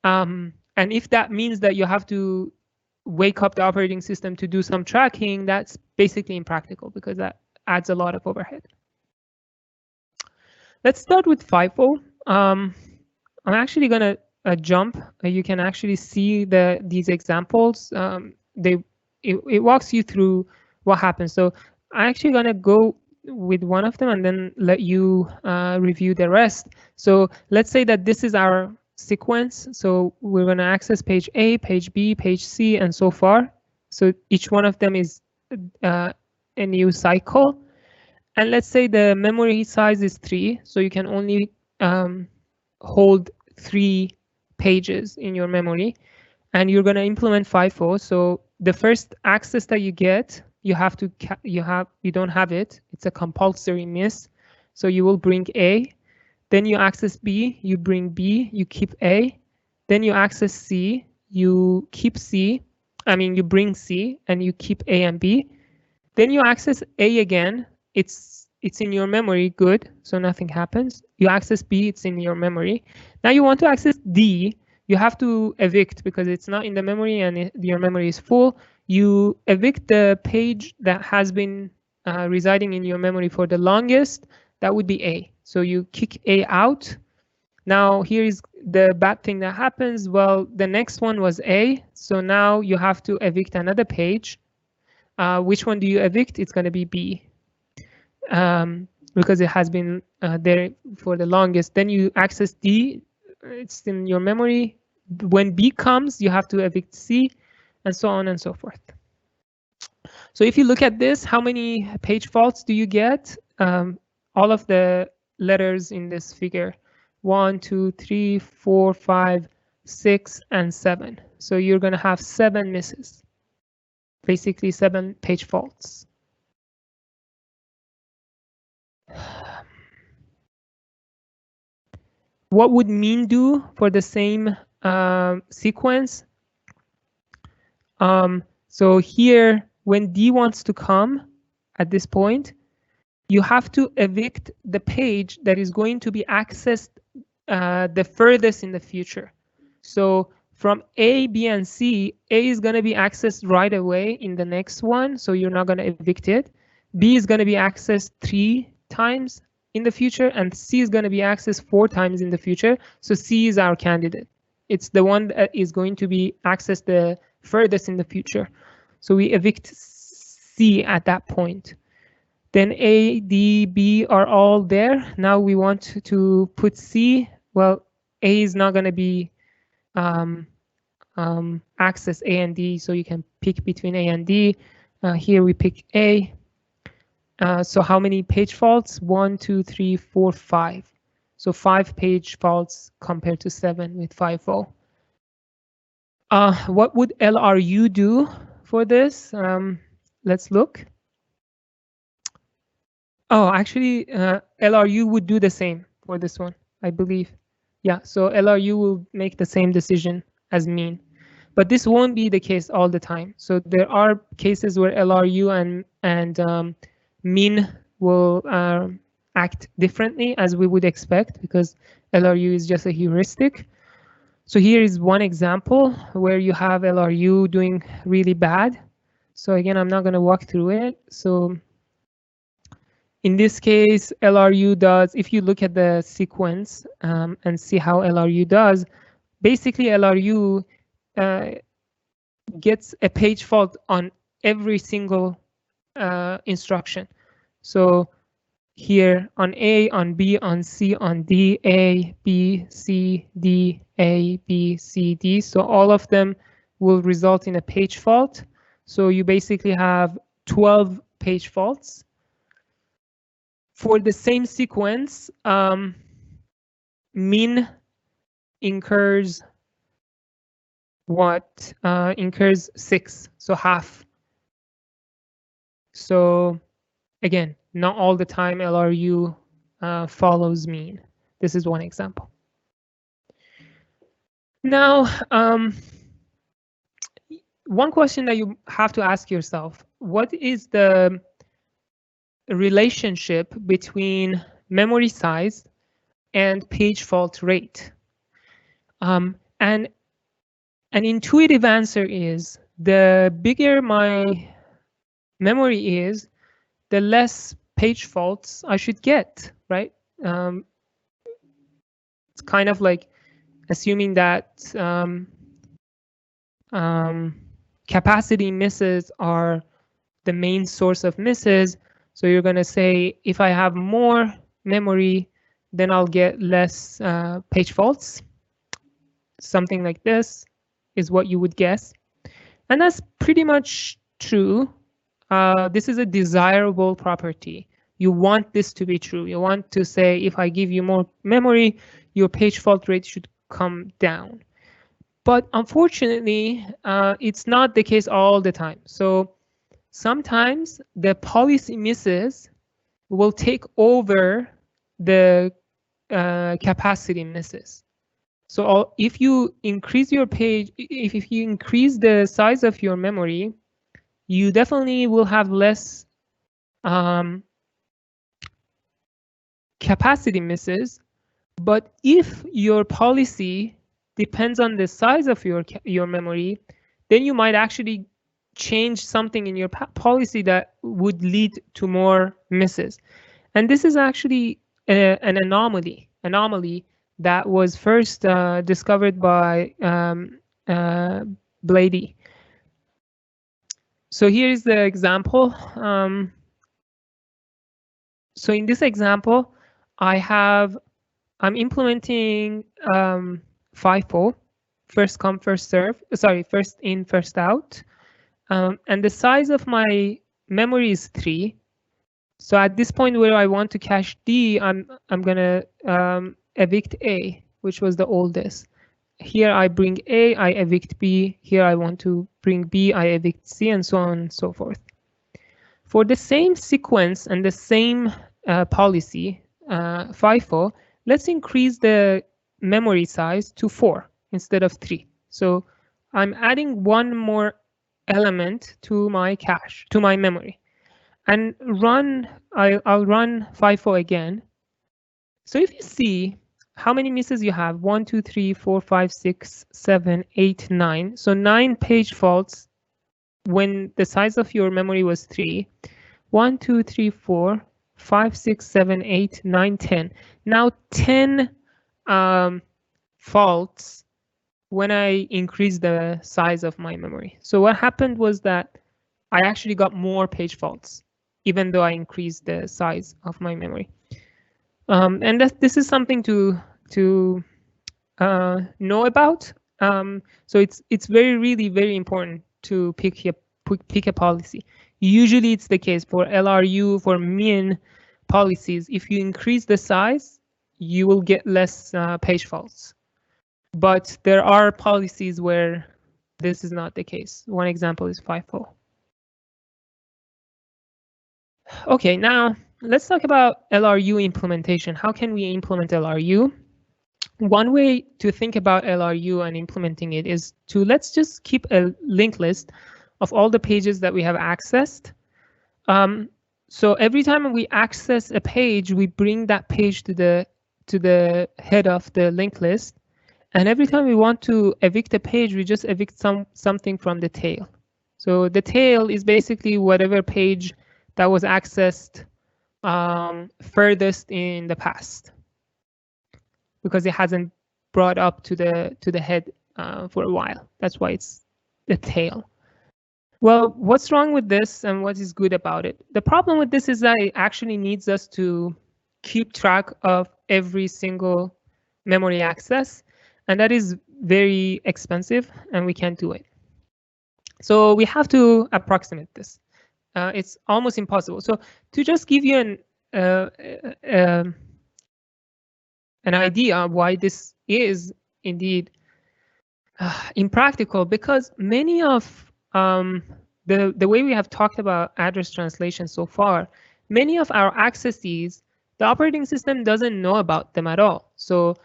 And if that means that you have to wake up the operating system to do some tracking, that's basically impractical because that adds a lot of overhead. Let's start with FIFO. I'm actually going to jump. You can actually see these examples. It walks you through what happens. So I'm actually going to go with one of them and then let you review the rest. So let's say that this is our sequence. So we're going to access page A, page B, page C, and so far. So each one of them is a new cycle. And let's say the memory size is 3, so you can only hold 3 pages in your memory, and you're going to implement FIFO. So the first access that you get, you don't have it. It's a compulsory miss. So you will bring A. Then you access B, you bring B, you keep A. Then you access C, you keep C. You bring C and you keep A and B. Then you access A again. It's in your memory, good, so nothing happens. You access B, it's in your memory. Now you want to access D, you have to evict because it's not in the memory and your memory is full. You evict the page that has been residing in your memory for the longest, that would be A. So you kick A out. Now here is the bad thing that happens. Well, the next one was A, so now you have to evict another page. Which one do you evict? It's going to be B. Because it has been there for the longest. Then you access D, it's in your memory. When B comes, you have to evict C, and so on and so forth. So if you look at this, how many page faults do you get? All of the letters in this figure, 1, 2, 3, 4, 5, 6, and 7. So you're going to have 7 misses, basically 7 page faults. What would min do for the same sequence? So here, when D wants to come at this point, you have to evict the page that is going to be accessed the furthest in the future. So from A, B, and C, A is going to be accessed right away in the next one, so you're not going to evict it. B is going to be accessed 3 times in the future, and C is going to be accessed 4 times in the future. So C is our candidate. It's the one that is going to be accessed the furthest in the future. So we evict C at that point. Then A, D, B are all there. Now we want to put C. Well, A is not going to be access A and D, so you can pick between A and D. Here we pick A. So how many page faults? 1, 2, 3, 4, 5. So 5 page faults compared to 7 with FIFO. What would LRU do for this? Let's look. Oh, actually, LRU would do the same for this one, I believe. Yeah, so LRU will make the same decision as mean. But this won't be the case all the time. So there are cases where LRU and mean will act differently as we would expect, because LRU is just a heuristic. So here is one example where you have LRU doing really bad. So again, I'm not going to walk through it. So in this case, LRU does, if you look at the sequence and see how LRU does, basically LRU gets a page fault on every single instruction. So here on A, on B, on C, on D, A, B, C, D, A, B, C, D. So all of them will result in a page fault. So you basically have 12 page faults. For the same sequence, mean incurs what? Incurs 6, so half. So again, not all the time LRU follows mean. This is one example. Now, one question that you have to ask yourself, what is the relationship between memory size and page fault rate? And an intuitive answer is, the bigger my memory is, the less page faults I should get, right? It's kind of like assuming that capacity misses are the main source of misses. So you're going to say, if I have more memory, then I'll get less page faults. Something like this is what you would guess. And that's pretty much true. This is a desirable property. You want this to be true. You want to say, if I give you more memory, your page fault rate should come down. But unfortunately, it's not the case all the time. So sometimes the policy misses will take over the capacity misses. So if you increase your page, if you increase the size of your memory, you definitely will have less capacity misses. But if your policy depends on the size of your memory, then you might actually change something in your policy that would lead to more misses. And this is actually an anomaly that was first discovered by Blady. So here is the example. So in this example, I'm implementing FIFO, first come, first serve. Sorry, first in, first out. And the size of my memory is 3. So at this point where I want to cache D, I'm gonna evict A, which was the oldest. Here I bring A, I evict B. Here I want to bring B, I evict C, and so on and so forth. For the same sequence and the same policy, FIFO, let's increase the memory size to 4 instead of 3. So I'm adding one more element to my cache, to my memory. And I'll run FIFO again. So if you see how many misses you have, 1, 2, 3, 4, 5, 6, 7, 8, 9. So 9 page faults when the size of your memory was 3. 1, 2, 3, 4, 5, 6, 7, 8, 9, 10. Now 10 faults when I increase the size of my memory. So what happened was that I actually got more page faults, even though I increased the size of my memory. And this is something to know about. So it's really very important to pick a policy. Usually it's the case for LRU, for mean policies. If you increase the size, you will get less page faults. But there are policies where this is not the case. One example is FIFO. Okay, now let's talk about LRU implementation. How can we implement LRU? one way to think about LRU and implementing it is to let's just keep a linked list of all the pages that we have accessed. So every time we access a page, we bring that page to the head of the linked list. And every time we want to evict a page, we just evict something from the tail. So the tail is basically whatever page that was accessed furthest in the past, because it hasn't brought up to the head for a while. That's why it's the tail. Well, what's wrong with this and what is good about it? The problem with this is that it actually needs us to keep track of every single memory access, and that is very expensive and we can't do it. So we have to approximate this. It's almost impossible. So to just give you an idea of why this is indeed impractical, because many of the way we have talked about address translation so far, many of our accessees, the operating system doesn't know about them at all. So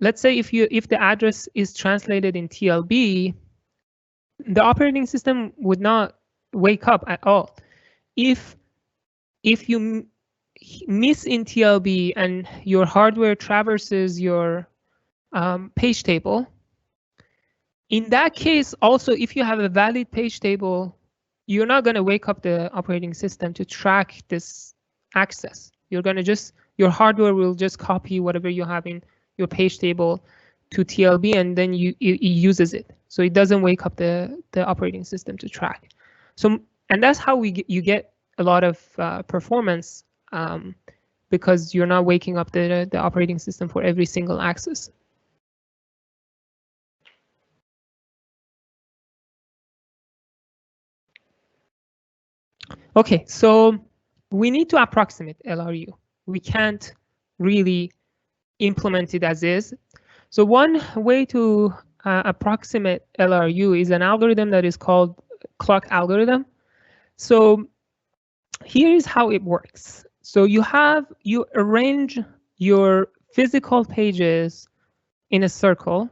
let's say if the address is translated in TLB, the operating system would not wake up at all. If you miss in TLB and your hardware traverses your page table, in that case, also, if you have a valid page table, you're not going to wake up the operating system to track this access. You're going to just, your hardware will just copy whatever you have in your page table to TLB, and then it uses it. So it doesn't wake up the operating system to track. So, and that's how you get a lot of performance, because you're not waking up the operating system for every single access. Okay, so we need to approximate LRU. We can't really implement it as is. So one way to approximate LRU is an algorithm that is called clock algorithm. So here is how it works. So you arrange your physical pages in a circle,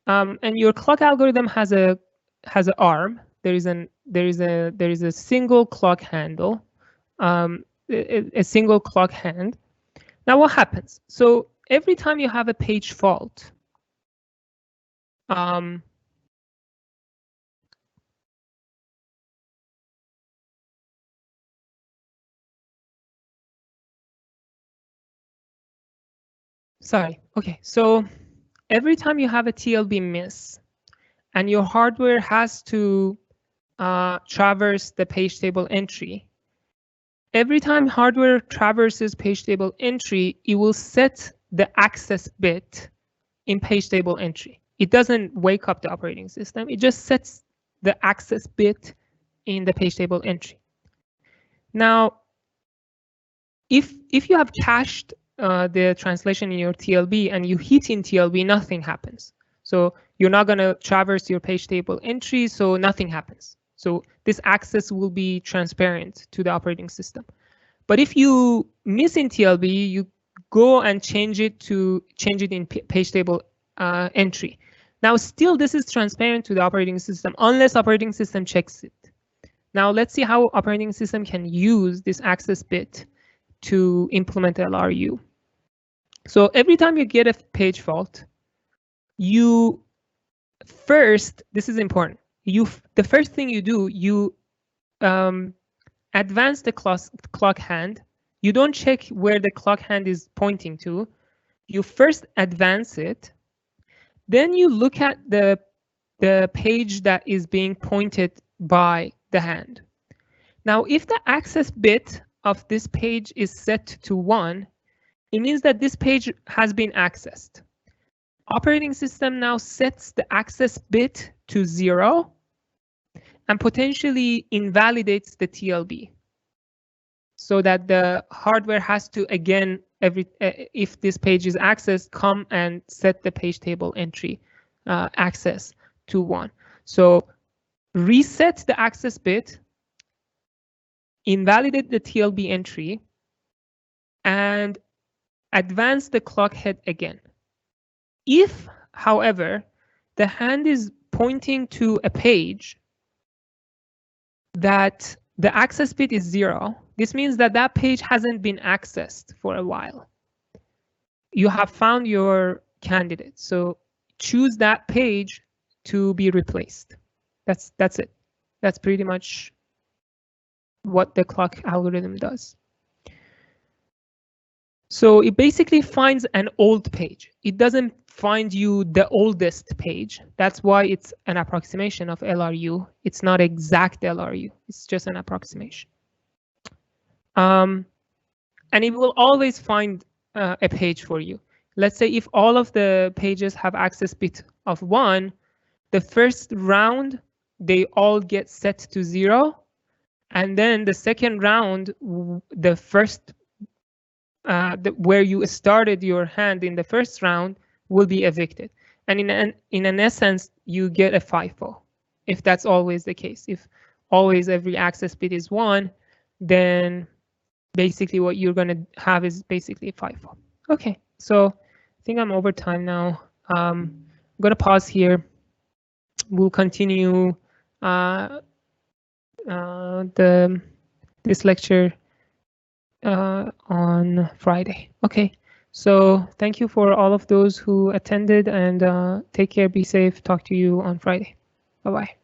and your clock algorithm has an arm. There is a single clock handle, a single clock hand. Now what happens? So every time you have a page fault, sorry. Okay, so every time you have a TLB miss, and your hardware has to traverse the page table entry, every time hardware traverses page table entry, it will set the access bit in page table entry. It doesn't wake up the operating system. It just sets the access bit in the page table entry. Now, if you have cached the translation in your TLB and you hit in TLB, nothing happens. So you're not going to traverse your page table entry, so nothing happens. So this access will be transparent to the operating system. But if you miss in TLB, you go and change it in page table entry. Now, still, this is transparent to the operating system unless operating system checks it. Now, let's see how operating system can use this access bit to implement LRU. So every time you get a page fault, you first, this is important, the first thing you do, you advance the clock hand. You don't check where the clock hand is pointing to. You first advance it. Then you look at the page that is being pointed by the hand. Now, if the access bit of this page is set to 1, it means that this page has been accessed. Operating system now sets the access bit to 0 and potentially invalidates the TLB, so that the hardware has to, again, if this page is accessed, come and set the page table entry access to 1. So reset the access bit, invalidate the TLB entry, and advance the clock head again. If, however, the hand is pointing to a page that the access bit is 0, this means that that page hasn't been accessed for a while. You have found your candidate, so choose that page to be replaced. That's it. That's pretty much what the clock algorithm does. So it basically finds an old page. It doesn't find you the oldest page. That's why it's an approximation of LRU. It's not exact LRU. It's just an approximation. And it will always find a page for you. Let's say if all of the pages have access bit of 1, the first round, they all get set to 0. And then the second round, the first where you started your hand in the first round will be evicted. And in an essence, you get a FIFO, if that's always the case. If always every access bit is 1, then basically what you're going to have is basically a FIFO. Okay, so I think I'm over time now. I'm going to pause here. We'll continue this lecture on Friday. Okay, so thank you for all of those who attended, and take care, be safe. Talk to you on Friday. Bye-bye.